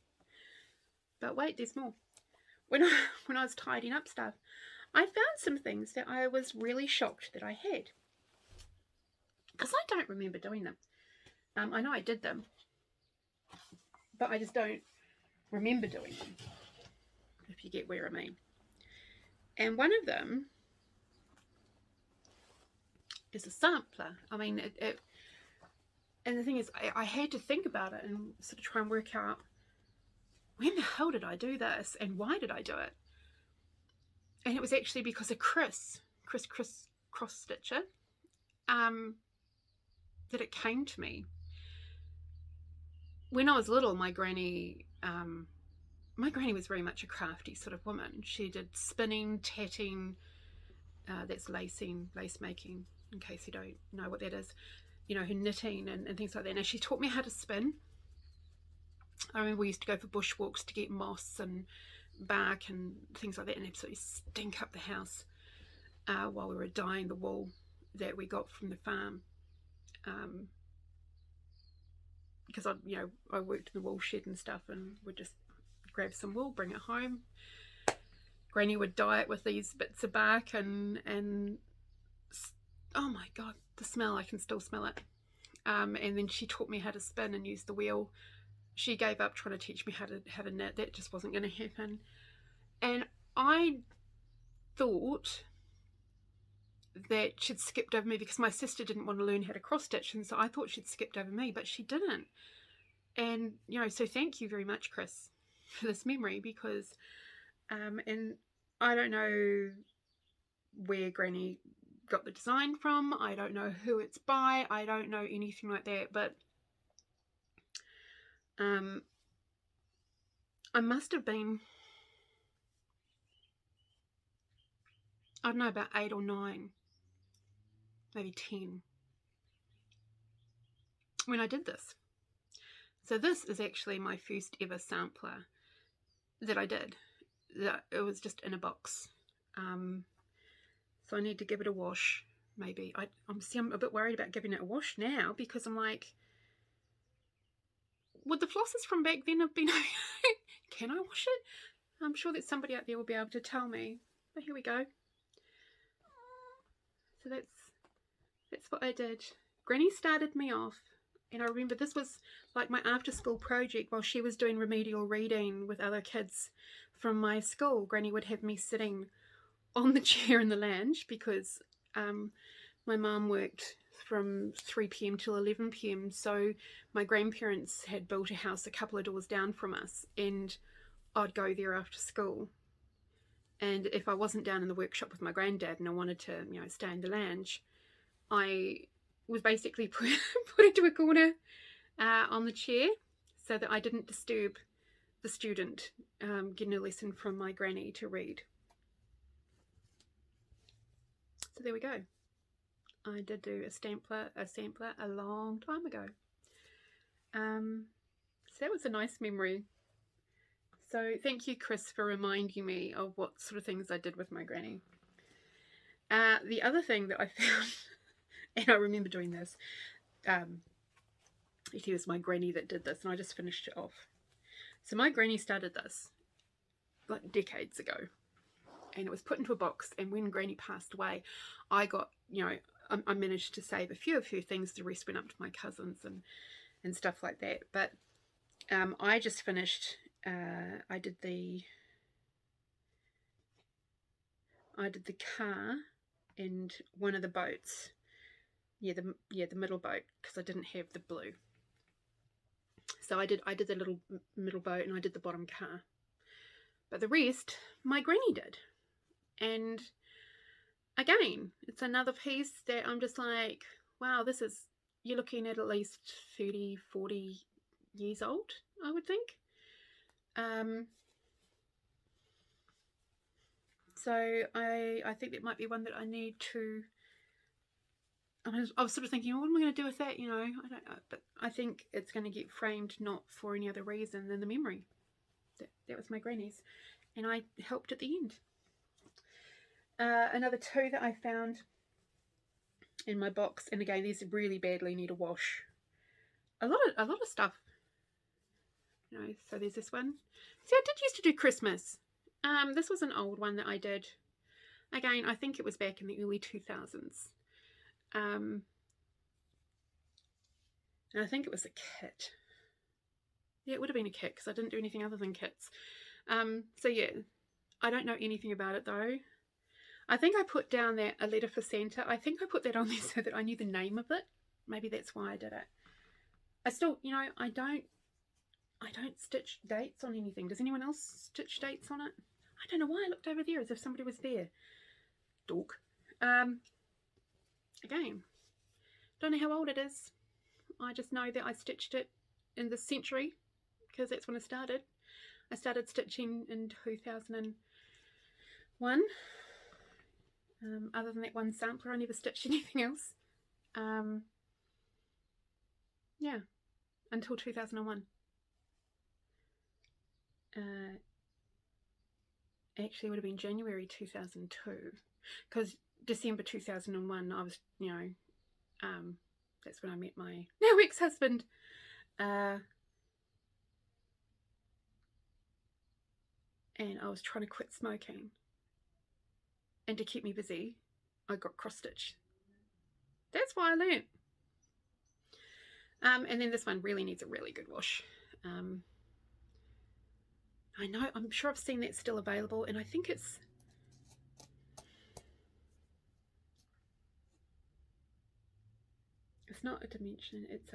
But wait, there's more. When I was tidying up stuff, I found some things that I was really shocked that I had. Because I don't remember doing them. I know I did them, but I just don't remember doing them, if you get where I mean. And one of them is a sampler. I mean, and the thing is, I had to think about it and sort of try and work out, when the hell did I do this and why did I do it? And it was actually because of ChrisXrossstitcher, that it came to me. When I was little, my granny was very much a crafty sort of woman. She did spinning, tatting, that's lacing, lace making, in case you don't know what that is. You know, her knitting and things like that. Now, she taught me how to spin. I remember we used to go for bushwalks to get moss and bark and things like that and absolutely stink up the house while we were dyeing the wool that we got from the farm. Because I worked in the wool shed and stuff, and would just grab some wool, bring it home. Granny would dye it with these bits of bark and oh my god, the smell, I can still smell it. And then she taught me how to spin and use the wheel. She gave up trying to teach me how to knit. That just wasn't going to happen. And I thought that she'd skipped over me because my sister didn't want to learn how to cross stitch, and so I thought she'd skipped over me, but she didn't. And so thank you very much, Chris, for this memory, because and I don't know where Granny got the design from. I don't know who it's by. I don't know anything like that, but I must have been, I don't know, about 8 or 9, maybe 10, when I did this. So this is actually my first ever sampler that I did. It was just in a box. So I need to give it a wash, maybe. I'm a bit worried about giving it a wash now, because I'm like, would the flosses from back then have been okay? Can I wash it? I'm sure that somebody out there will be able to tell me. But here we go. So that's what I did. Granny started me off, and I remember this was like my after school project while she was doing remedial reading with other kids from my school. Granny would have me sitting on the chair in the lounge because my mum worked from 3 p.m. till 11 p.m. So my grandparents had built a house a couple of doors down from us, and I'd go there after school. And if I wasn't down in the workshop with my granddad and I wanted to, stay in the lounge, I was basically put into a corner on the chair so that I didn't disturb the student getting a lesson from my granny to read. So there we go. I did do a sampler a long time ago. So that was a nice memory. So thank you, Chris, for reminding me of what sort of things I did with my granny. The other thing that I found, and I remember doing this, it was my granny that did this, and I just finished it off. So my granny started this like decades ago, and it was put into a box, and when granny passed away, I got, I managed to save a few things. The rest went up to my cousins and stuff like that. But I just finished, I did the car and one of the boats. Yeah, the middle boat, because I didn't have the blue. So I did the little middle boat, and I did the bottom car. But the rest, my granny did. And again, it's another piece that I'm just like, wow, you're looking at least 30, 40 years old, I would think. So I think that might be one that I need to, I was sort of thinking, what am I going to do with that? I don't know, but I think it's going to get framed not for any other reason than the memory. That was my granny's, and I helped at the end. Another two that I found in my box, and again, these really badly need a wash. A lot of stuff. So there's this one. See, I did used to do Christmas. This was an old one that I did. Again, I think it was back in the early 2000s. And I think it was a kit. Yeah, it would have been a kit, because I didn't do anything other than kits. So yeah, I don't know anything about it though. I think I put down that A Letter for Santa. I think I put that on there so that I knew the name of it. Maybe that's why I did it. I still, I don't stitch dates on anything. Does anyone else stitch dates on it? I don't know why I looked over there as if somebody was there. Dork. Again, don't know how old it is. I just know that I stitched it in this century, because that's when I started. I started stitching in 2001. Other than that one sampler, I never stitched anything else. Yeah, until 2001. Actually, it would have been January 2002, because December 2001, I was, that's when I met my now ex-husband. And I was trying to quit smoking. And to keep me busy, I got cross-stitch. That's why I learnt. And then this one really needs a really good wash. I know, I'm sure I've seen that still available, and I think it's not a dimension, it's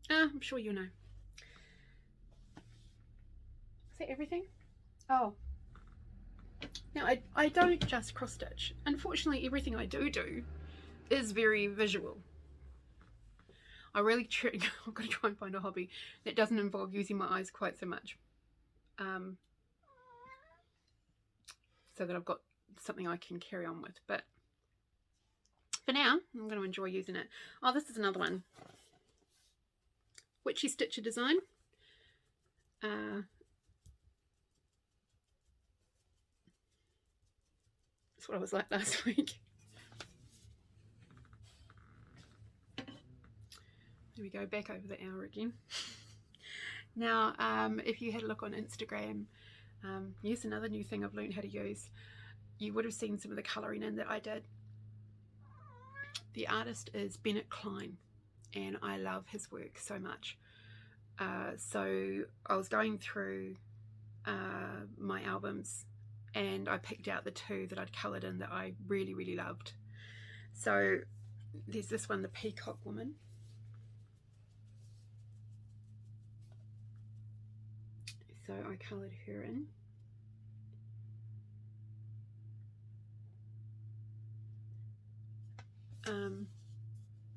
I'm sure you know. Is that everything? Oh, now I don't just cross stitch. Unfortunately, everything I do is very visual. I've got to try and find a hobby that doesn't involve using my eyes quite so much, so that I've got something I can carry on with. But for now, I'm going to enjoy using it. Oh, this is another one. Witchy Stitcher design. That's what I was like last week. There we go, back over the hour again. Now, if you had a look on Instagram, here's another new thing I've learned how to use. You would have seen some of the colouring in that I did. The artist is Bennett Klein, and I love his work so much. So I was going through my albums, and I picked out the two that I'd coloured in that I really, really loved. So there's this one, the Peacock Woman. So I coloured her in.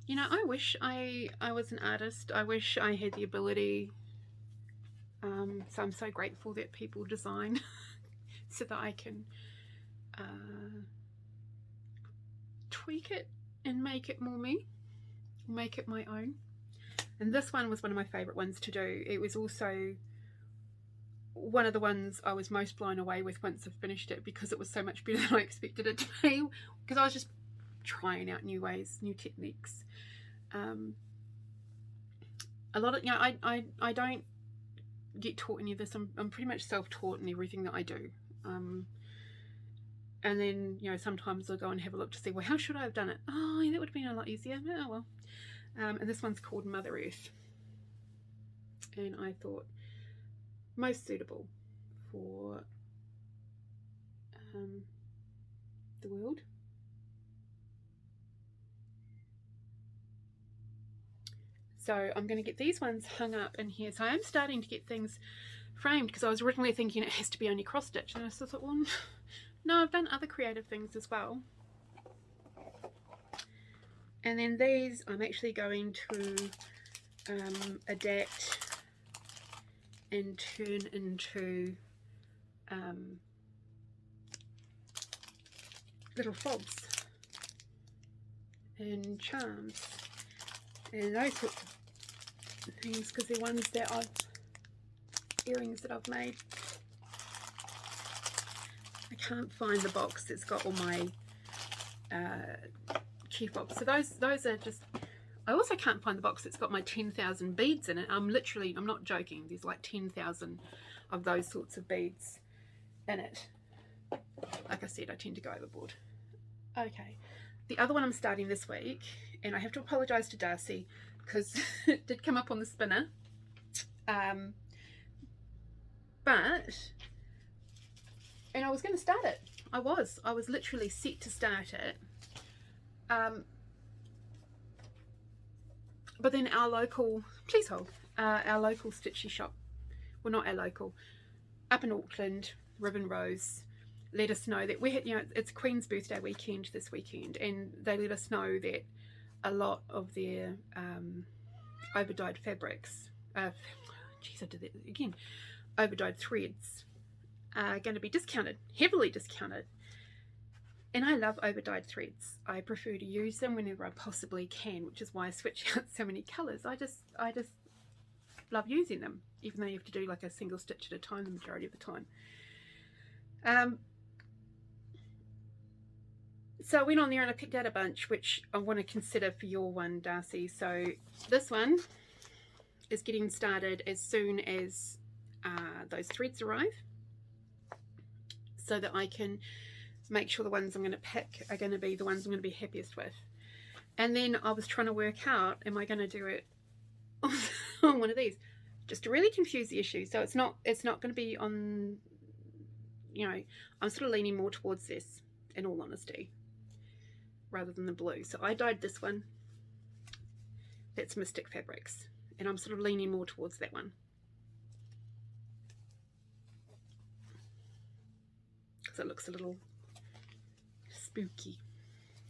You know, I wish I was an artist. I wish I had the ability. So I'm so grateful that people design so that I can tweak it and make it more me, make it my own. And this one was one of my favourite ones to do. It was also one of the ones I was most blown away with once I finished it, because it was so much better than I expected it to be, because I was just trying out new ways, new techniques. A lot of, you know, I don't get taught any of this. I'm pretty much self-taught in everything that I do. And then, you know, sometimes I'll go and have a look to see, well, how should I have done it? Oh, that would have been a lot easier. Oh, well. And this one's called Mother Earth. And I thought most suitable for the world. So I'm going to get these ones hung up in here. So I am starting to get things framed, because I was originally thinking it has to be only cross stitch, and I just thought, well, no, I've done other creative things as well. And then these I'm actually going to adapt and turn into little fobs and charms and those sorts of things, because they're ones that earrings that I've made. I can't find the box that's got all my key fobs. So those are just, I also can't find the box that's got my 10,000 beads in it. I'm not joking, there's like 10,000 of those sorts of beads in it. Like I said, I tend to go overboard. Okay, the other one I'm starting this week, and I have to apologise to Darcy because it did come up on the spinner, and I was going to start it. I was literally set to start it, but then our local, please hold, our local stitchy shop, well, not our local, up in Auckland, Ribbon Rose, let us know that we had, you know, it's Queen's birthday weekend this weekend, and they let us know that a lot of their overdyed fabrics, geez, I did that again, overdyed threads are going to be discounted, heavily discounted. And I love overdyed threads. I prefer to use them whenever I possibly can, which is why I switch out so many colours. I just love using them, even though you have to do like a single stitch at a time the majority of the time. So I went on there and I picked out a bunch which I want to consider for your one, Darcy. So this one is getting started as soon as those threads arrive, so that I can make sure the ones I'm going to pick are going to be the ones I'm going to be happiest with. And then I was trying to work out, am I going to do it on one of these, just to really confuse the issue. So it's not going to be on, you know, I'm sort of leaning more towards this, in all honesty, rather than the blue. So I dyed this one, that's Mystic Fabrics, and I'm sort of leaning more towards that one, because it looks a little spooky.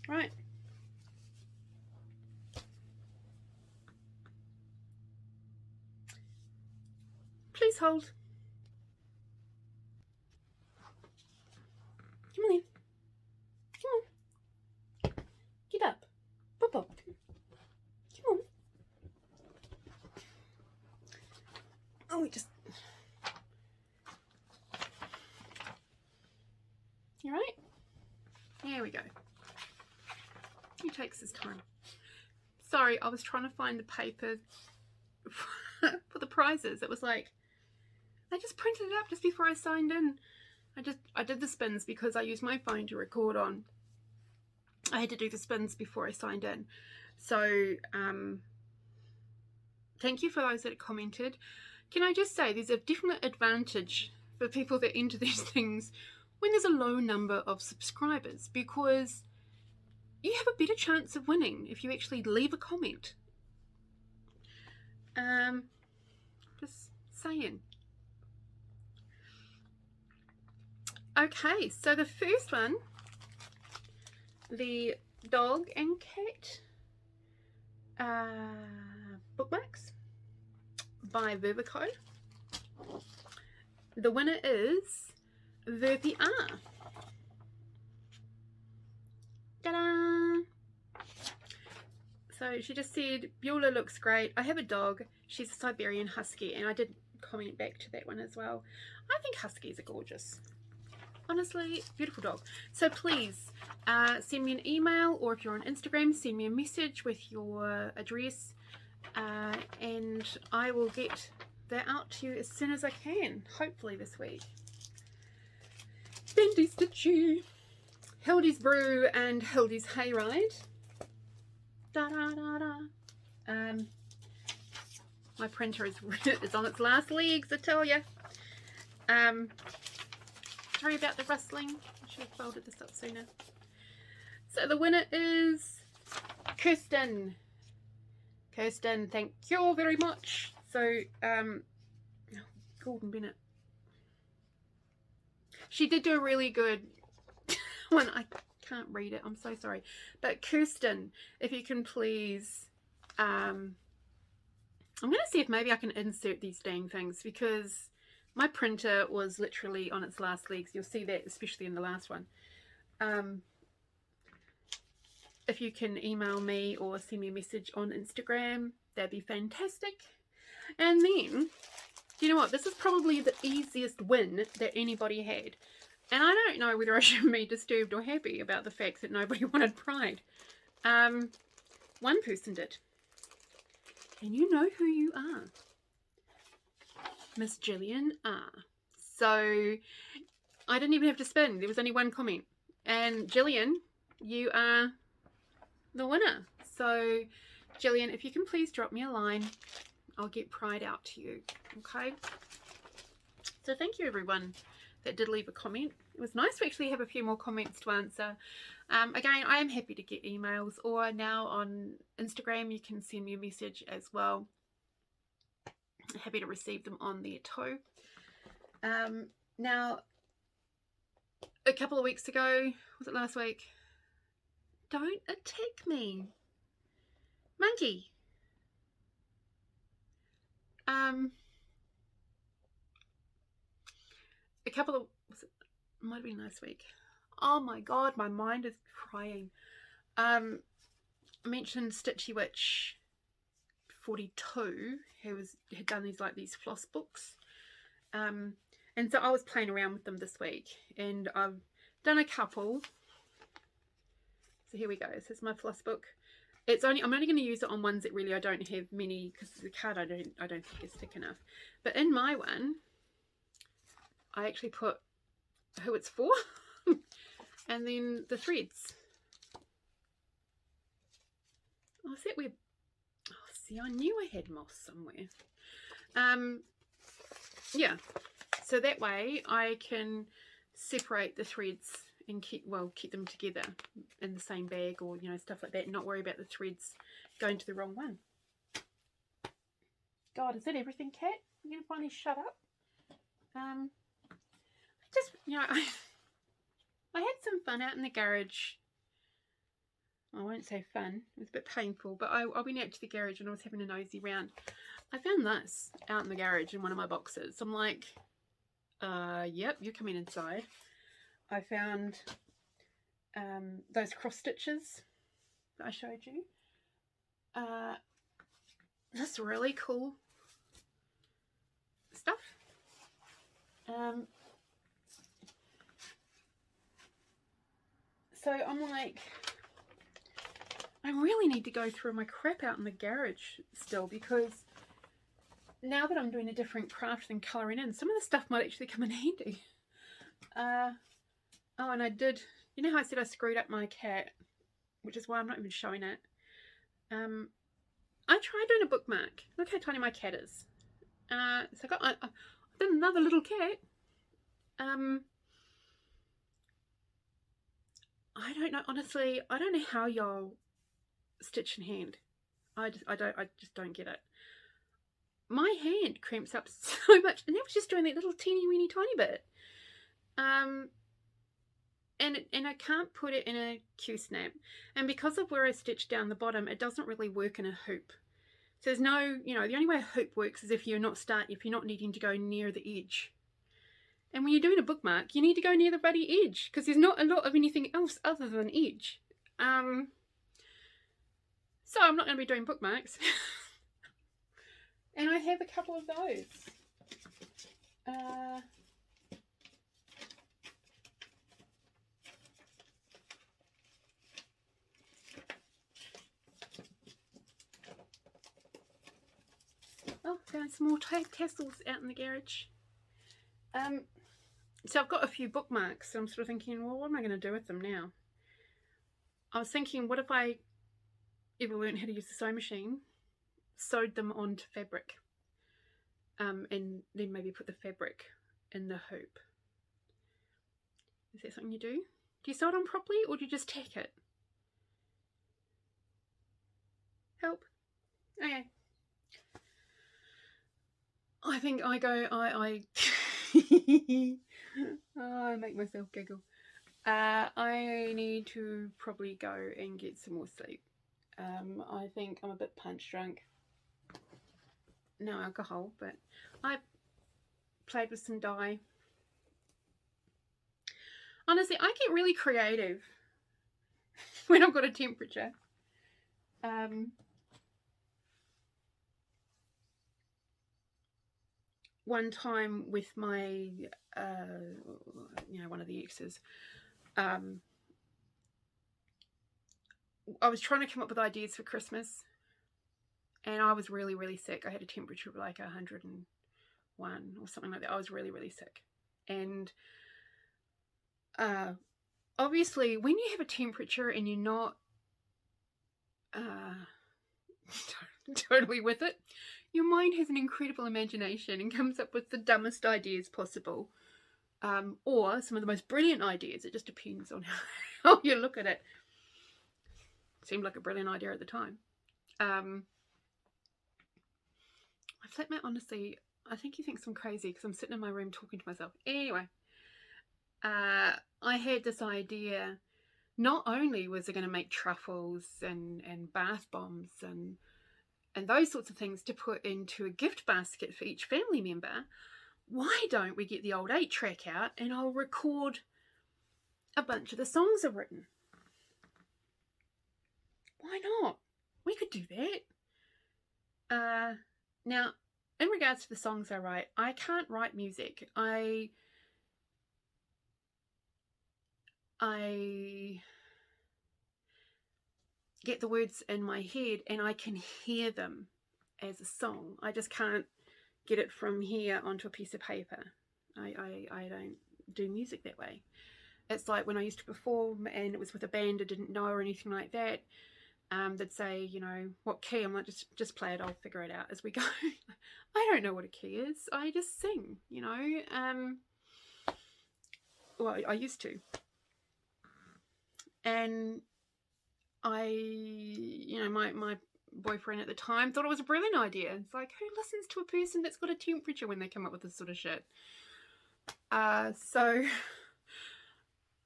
Right. Please hold. Come on in. Come on. Get up. Pop up. Come on. Oh, we just... You right? There we go. He takes his time. Sorry, I was trying to find the paper for the prizes. It was like, I just printed it up just before I signed in. I did the spins because I used my phone to record on. I had to do the spins before I signed in. So, thank you for those that commented. Can I just say, there's a definite advantage for people that enter these things when there's a low number of subscribers, because you have a better chance of winning if you actually leave a comment. Just saying. Okay, so the first one, the dog and cat bookmarks by Verbico. The winner is Verbi R. Ta-da! So she just said, Beulah looks great. I have a dog. She's a Siberian Husky, and I did comment back to that one as well. I think Huskies are gorgeous. Honestly, beautiful dog. So please send me an email, or if you're on Instagram, send me a message with your address, and I will get that out to you as soon as I can, hopefully this week. Bendy Stitchy, Hildy's Brew and Hildy's Hayride. Da da da da. My printer is on its last legs, I tell you. Sorry about the rustling. I should have folded this up sooner. So the winner is Kirsten. Kirsten, thank you very much. So, Gordon Bennett. She did do a really good one. I can't read it. I'm so sorry. But Kirsten, if you can please, I'm going to see if maybe I can insert these dang things, because my printer was literally on its last legs. You'll see that especially in the last one. If you can email me or send me a message on Instagram, that'd be fantastic. And then, you know what? This is probably the easiest win that anybody had. And I don't know whether I should be disturbed or happy about the fact that nobody wanted Pride. One person did. And you know who you are. Miss Gillian R. So I didn't even have to spin. There was only one comment. And Gillian, you are the winner. So Gillian, if you can please drop me a line, I'll get Pride out to you. Okay. So thank you everyone that did leave a comment. It was nice to actually have a few more comments to answer. Again, I am happy to get emails, or now on Instagram you can send me a message as well. Happy to receive them on there too. Now, a couple of weeks ago, was it last week? Don't attack me, monkey. A couple of, might have been last week. Oh my god, my mind is crying. I mentioned Stitchy Witch 42, who had done these floss books, and so I was playing around with them this week, and I've done a couple. So here we go. This is my floss book. I'm only going to use it on ones that really I don't have many, because the card I don't think is thick enough. But in my one, I actually put who it's for, and then the threads. Oh, is that where? Oh, see, I knew I had moss somewhere. Yeah. So that way I can separate the threads and keep them together in the same bag, or stuff like that, and not worry about the threads going to the wrong one. God, is that everything, Kat? I'm gonna finally shut up. I had some fun out in the garage. I won't say fun, it was a bit painful, but I went out to the garage and I was having a nosy round. I found this out in the garage in one of my boxes. I'm like, yep, you're coming inside. I found those cross stitches that I showed you. This really cool stuff. So I'm like, I really need to go through my crap out in the garage still, because now that I'm doing a different craft than colouring in, some of the stuff might actually come in handy. Oh, and I did, you know how I said I screwed up my cat, which is why I'm not even showing it. I tried doing a bookmark. Look how tiny my cat is. So I did another little cat. I don't know, honestly, I don't know how y'all stitch in hand. I just don't get it. My hand cramps up so much, and that was just doing that little teeny weeny tiny bit. And I can't put it in a Q-snap, and because of where I stitched down the bottom, it doesn't really work in a hoop. So there's no, the only way a hoop works is if you're not needing to go near the edge. And when you're doing a bookmark, you need to go near the bloody edge, because there's not a lot of anything else other than edge. So I'm not going to be doing bookmarks. And I have a couple of those. Oh, found some more tassels out in the garage. So I've got a few bookmarks, so I'm sort of thinking, well, what am I going to do with them now? I was thinking, what if I ever learned how to use the sewing machine, sewed them onto fabric, and then maybe put the fabric in the hoop. Is that something you do? Do you sew it on properly, or do you just tack it? Help. Okay. I think I go, I I make myself giggle. I need to probably go and get some more sleep. I think I'm a bit punch drunk. No alcohol, but I played with some dye. Honestly, I get really creative when I've got a temperature. One time with my, one of the exes, I was trying to come up with ideas for Christmas, and I was really, really sick. I had a temperature of like 101 or something like that. I was really, really sick. And obviously, when you have a temperature and you're not totally with it, your mind has an incredible imagination and comes up with the dumbest ideas possible, or some of the most brilliant ideas. It just depends on how you look at it. Seemed like a brilliant idea at the time. My flatmate, honestly, I think he thinks I'm crazy because I'm sitting in my room talking to myself. Anyway, I had this idea. Not only was I going to make truffles and bath bombs and those sorts of things to put into a gift basket for each family member, why don't we get the old 8-track out and I'll record a bunch of the songs I've written? Why not? We could do that. Now, in regards to the songs I write, I can't write music. I get the words in my head and I can hear them as a song. I just can't get it from here onto a piece of paper. I don't do music that way. It's like when I used to perform and it was with a band I didn't know or anything like that. They'd say, what key? I'm like, just play it, I'll figure it out as we go. I don't know what a key is. I just sing, well, I used to. And my boyfriend at the time thought it was a brilliant idea. It's like, who listens to a person that's got a temperature when they come up with this sort of shit? So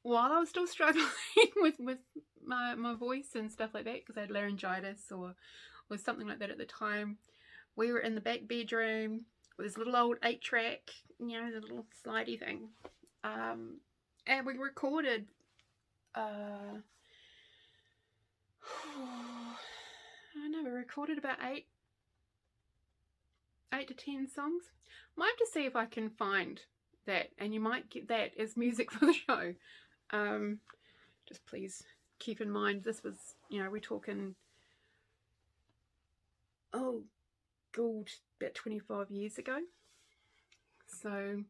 while I was still struggling with my voice and stuff like that, because I had laryngitis or something like that at the time, we were in the back bedroom with this little old 8-track, the little slidey thing, and we recorded I don't know, we recorded about 8 to 10 songs. Might have to see if I can find that, and you might get that as music for the show. Just please keep in mind, this was, we're talking, oh god, about 25 years ago. So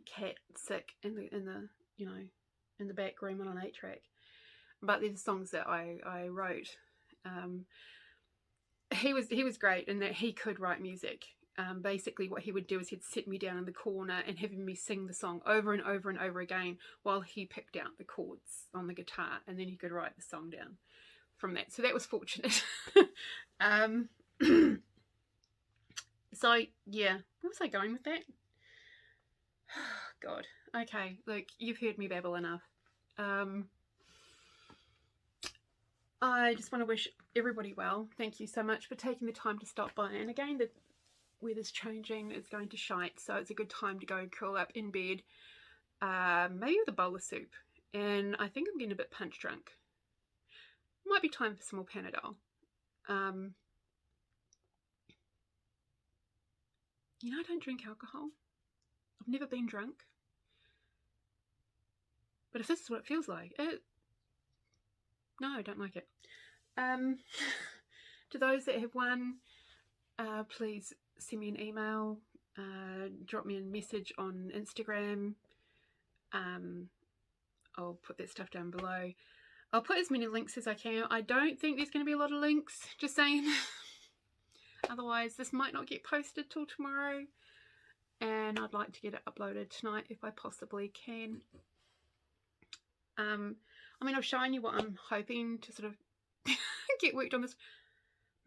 cat sick in the back room on an 8-track. But they're the songs that I wrote. He was great in that he could write music. basically what he would do is he'd sit me down in the corner and have me sing the song over and over and over again while he picked out the chords on the guitar, and then he could write the song down from that. So that was fortunate. So yeah, where was I going with that? God. Okay, look, you've heard me babble enough. I just want to wish everybody well. Thank you so much for taking the time to stop by. And again, the weather's changing, it's going to shite, so it's a good time to go curl up in bed, maybe with a bowl of soup. And I think I'm getting a bit punch drunk. Might be time for some more Panadol. You know, I don't drink alcohol. I've never been drunk. But if this is what it feels like, no, I don't like it. To those that have won, please send me an email, drop me a message on Instagram. I'll put that stuff down below. I'll put as many links as I can. I don't think there's going to be a lot of links, just saying. Otherwise, this might not get posted till tomorrow. And I'd like to get it uploaded tonight if I possibly can. I mean, I've shown you what I'm hoping to sort of get worked on this.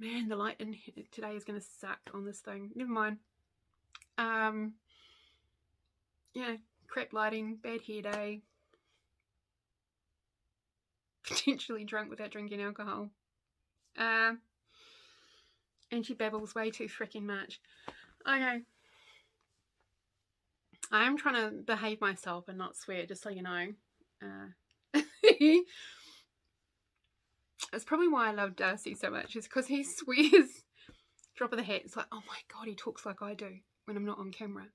Man, the light in here today is going to suck on this thing. Never mind. Yeah, crap lighting, bad hair day. Potentially drunk without drinking alcohol. And she babbles way too freaking much. Okay. I am trying to behave myself and not swear, just so you know. That's probably why I love Darcy so much, is because he swears. Drop of the hat. It's like, oh my God, he talks like I do when I'm not on camera.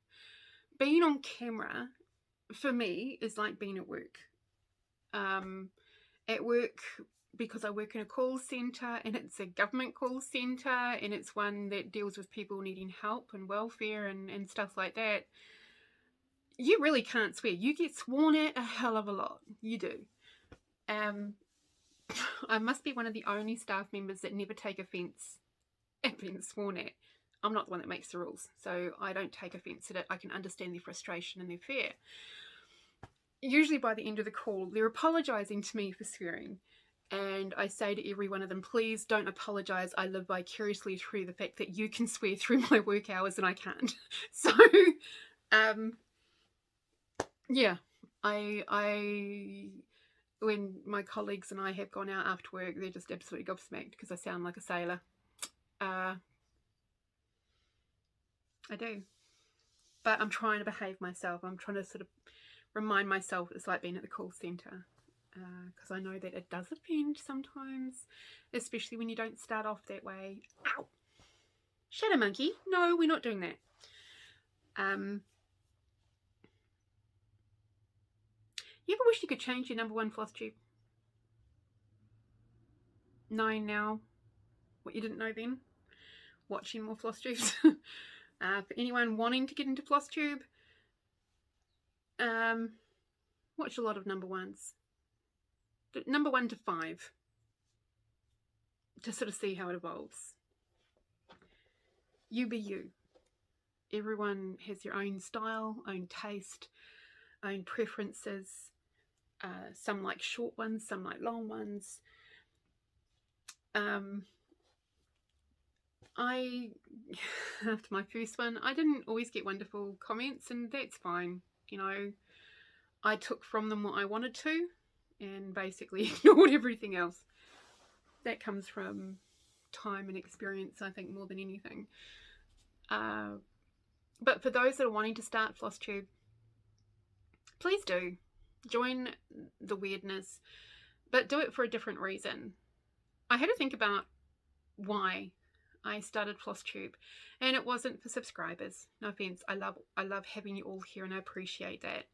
Being on camera, for me, is like being at work. At work, because I work in a call centre, and it's a government call centre, and it's one that deals with people needing help and welfare and stuff like that. You really can't swear. You get sworn at a hell of a lot. You do. I must be one of the only staff members that never take offence at being sworn at. I'm not the one that makes the rules, so I don't take offence at it. I can understand their frustration and their fear. Usually by the end of the call, they're apologising to me for swearing. And I say to every one of them, please don't apologise. I live vicariously through the fact that you can swear through my work hours and I can't. So, yeah, when my colleagues and I have gone out after work, they're just absolutely gobsmacked because I sound like a sailor. I do. But I'm trying to behave myself. I'm trying to sort of remind myself it's like being at the call centre. Because I know that it does offend sometimes, especially when you don't start off that way. Ow! Shadow monkey. No, we're not doing that. You ever wish you could change your #1 floss tube? Knowing now what you didn't know then? Watching more floss tubes. For anyone wanting to get into floss tube, watch a lot of #1s. #1 to 5. To sort of see how it evolves. You be you. Everyone has their own style, own taste, own preferences. Some like short ones, some like long ones. After my first one, I didn't always get wonderful comments, and that's fine. You know, I took from them what I wanted to and basically ignored everything else. That comes from time and experience, I think, more than anything. But for those that are wanting to start FlossTube, please do. Join the weirdness, but do it for a different reason. I had to think about why I started FlossTube, and it wasn't for subscribers. No offense, I love having you all here, and I appreciate that.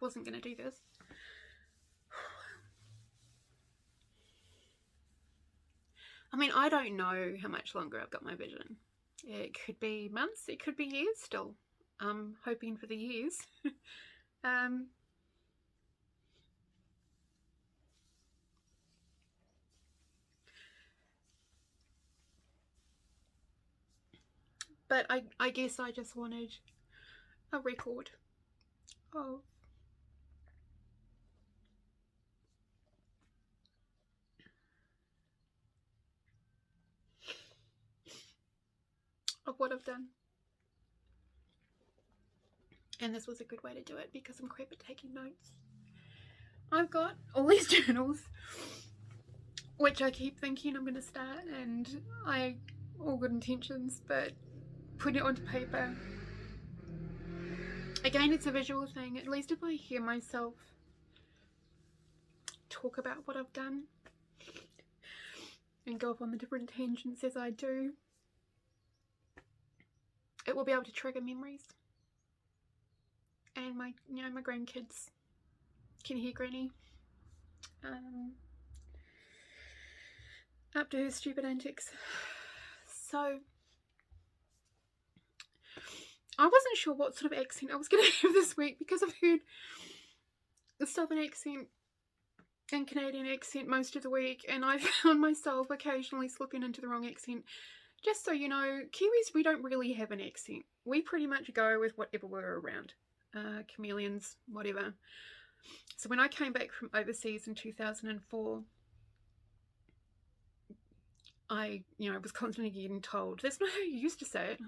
Wasn't going to do this. I mean, I don't know how much longer I've got my vision. It could be months, it could be years still. I'm hoping for the years. But I guess I just wanted a record of what I've done. And this was a good way to do it because I'm crap at taking notes. I've got all these journals, which I keep thinking I'm going to start, and all good intentions, but putting it onto paper, again, it's a visual thing. At least if I hear myself talk about what I've done and go off on the different tangents as I do, it will be able to trigger memories. And my grandkids can hear Granny up to her stupid antics. So I wasn't sure what sort of accent I was going to have this week, because I've heard the Southern accent and Canadian accent most of the week, and I found myself occasionally slipping into the wrong accent. Just so you know, Kiwis, we don't really have an accent. We pretty much go with whatever we're around. Chameleons, whatever. So when I came back from overseas in 2004, I was constantly getting told, that's not how you used to say it. Oh,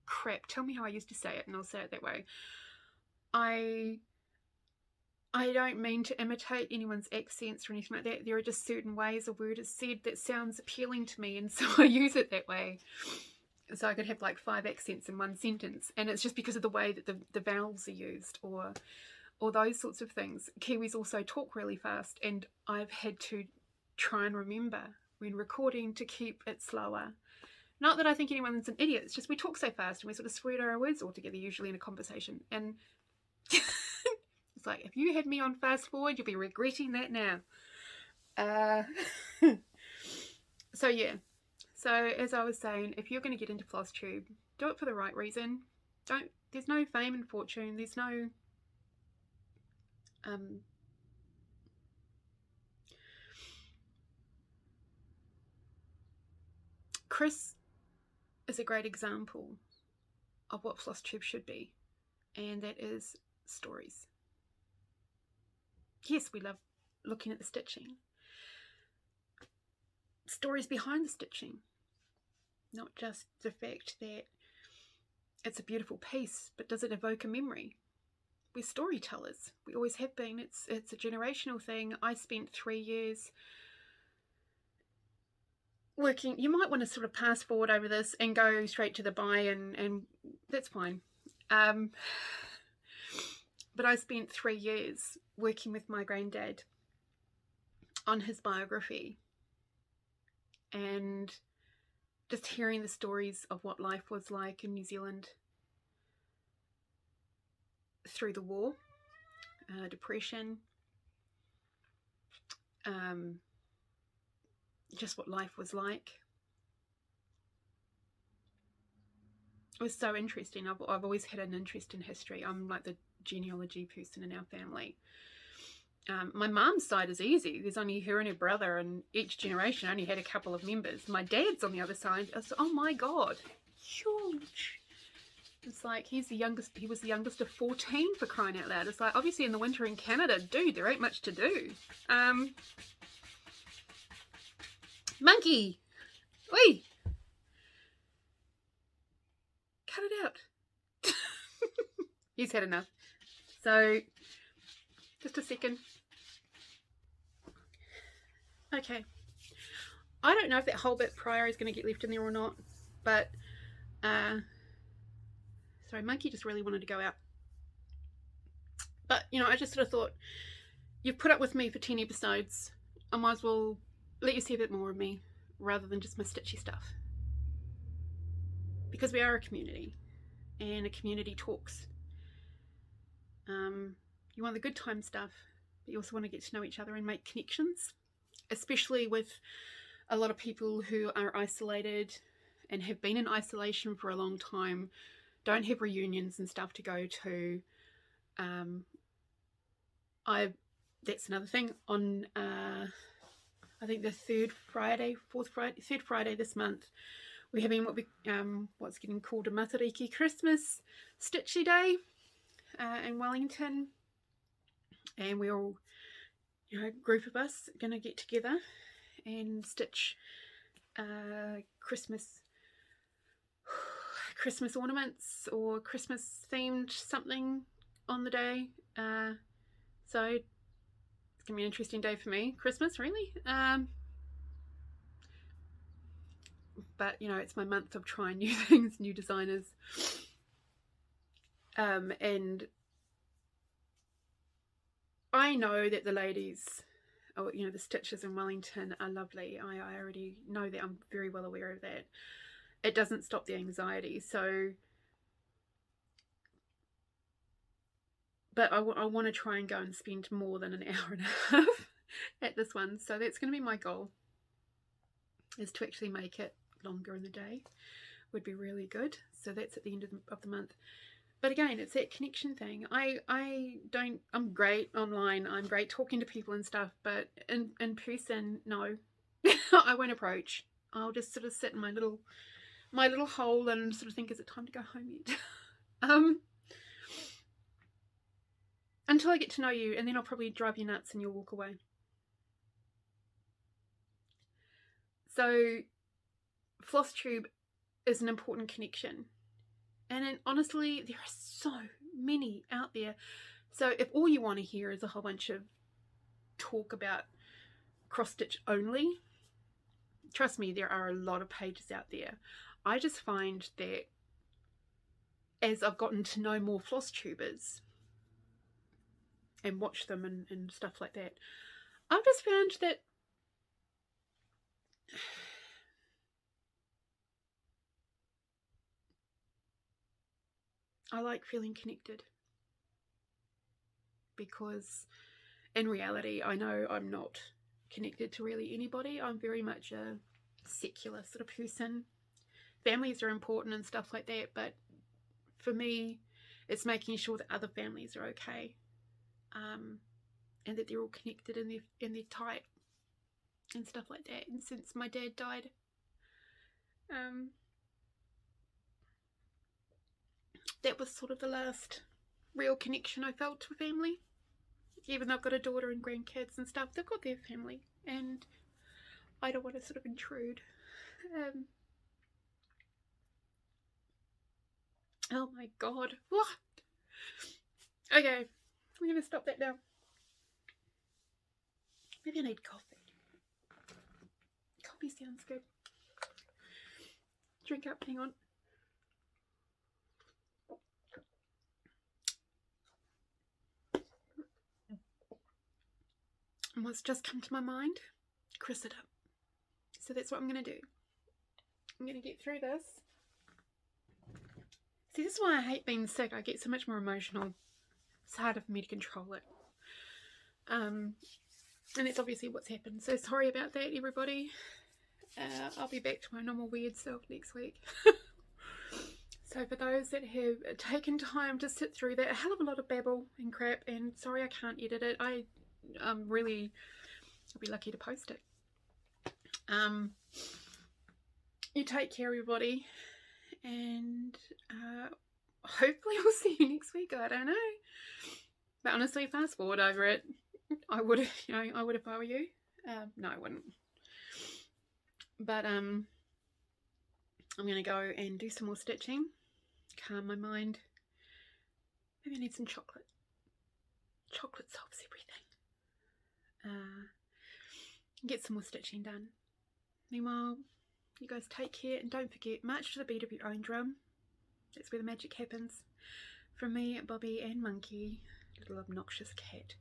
crap, tell me how I used to say it and I'll say it that way. I don't mean to imitate anyone's accents or anything like that. There are just certain ways a word is said that sounds appealing to me, and so I use it that way. So I could have like 5 accents in one sentence, and it's just because of the way that the vowels are used, or those sorts of things. Kiwis also talk really fast, and I've had to try and remember when recording to keep it slower. Not that I think anyone's an idiot, it's just we talk so fast and we sort of spread our words all together, usually in a conversation. And it's like, if you had me on fast forward, you'll be regretting that now. So yeah. So as I was saying, if you're going to get into Flosstube, do it for the right reason. There's no fame and fortune. There's no Chris is a great example of what Flosstube should be, and that is stories. Yes, we love looking at the stitching. Stories behind the stitching, not just the fact that it's a beautiful piece, but does it evoke a memory? We're storytellers. We always have been. It's a generational thing. I spent 3 years working. You might want to sort of pass forward over this and go straight to the buy, and that's fine. But I spent 3 years working with my granddad on his biography, and just hearing the stories of what life was like in New Zealand through the war, depression, just what life was like. It was so interesting. I've always had an interest in history. I'm like the genealogy person in our family. My mum's side is easy. There's only her and her brother, and each generation only had a couple of members. My dad's on the other side. I was, oh my God, huge. It's like he was the youngest of 14, for crying out loud. It's like, obviously in the winter in Canada, dude, there ain't much to do. Monkey! Oi! Cut it out. He's had enough. So, just a second. Okay. I don't know if that whole bit prior is going to get left in there or not, but sorry, Monkey just really wanted to go out. But, I just sort of thought, you've put up with me for 10 episodes. I might as well let you see a bit more of me rather than just my stitchy stuff. Because we are a community, and a community talks. You want the good time stuff, but you also want to get to know each other and make connections, especially with a lot of people who are isolated and have been in isolation for a long time. don't have reunions and stuff to go to. That's another thing. On I think the third Friday this month, we're having what's getting called a Matariki Christmas Stitchy Day in Wellington, and we're all, a group of us going to get together and stitch Christmas ornaments or Christmas themed something on the day. So it's gonna be an interesting day for me. Christmas, really. But it's my month of trying new things, new designers. And I know that the ladies, the stitches in Wellington are lovely. I already know that. I'm very well aware of that. It doesn't stop the anxiety. So, but I want to try and go and spend more than an hour and a half at this one. So that's going to be my goal, is to actually make it longer in the day. Would be really good. So that's at the end of the month. But again, it's that connection thing. I'm great online. I'm great talking to people and stuff, but in person, no. I won't approach. I'll just sort of sit in my little hole and sort of think, is it time to go home yet? Until I get to know you, and then I'll probably drive you nuts and you'll walk away. So Flosstube is an important connection. And then, honestly, there are so many out there. So if all you want to hear is a whole bunch of talk about cross-stitch only, trust me, there are a lot of pages out there. I just find that as I've gotten to know more Flosstubers and watch them and stuff like that, I've just found that I like feeling connected, because in reality, I know I'm not connected to really anybody. I'm very much a secular sort of person. Families are important and stuff like that, but for me, it's making sure that other families are okay, and that they're all connected and they're tight and stuff like that. And since my dad died, that was sort of the last real connection I felt to a family. Even though I've got a daughter and grandkids and stuff, they've got their family, and I don't want to sort of intrude. Oh my god. What? Okay, I'm going to stop that now. Maybe I need coffee. Coffee sounds good. Drink up, hang on. And what's just come to my mind? Chris it up. So that's what I'm going to do. I'm going to get through this. See, this is why I hate being sick. I get so much more emotional. It's harder for me to control it. And that's obviously what's happened. So sorry about that, everybody. I'll be back to my normal weird self next week. So for those that have taken time to sit through that, a hell of a lot of babble and crap, and sorry I can't edit it. I'll be lucky to post it. You take care, everybody, and hopefully we'll see you next week. I don't know, but honestly, fast forward over it. I would, I would if I were you. No, I wouldn't. But I'm gonna go and do some more stitching, calm my mind. Maybe I need some chocolate. Chocolate solves everything. Get some more stitching done. Meanwhile, you guys take care, and don't forget, march to the beat of your own drum. That's where the magic happens. From me, Bobby, and Monkey, little obnoxious cat.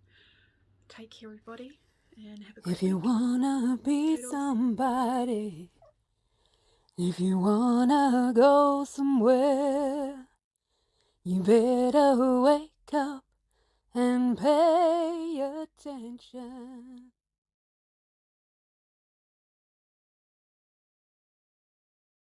Take care, everybody, and have a great week. If you wanna be somebody, if you wanna go somewhere, you better wake up and pay attention.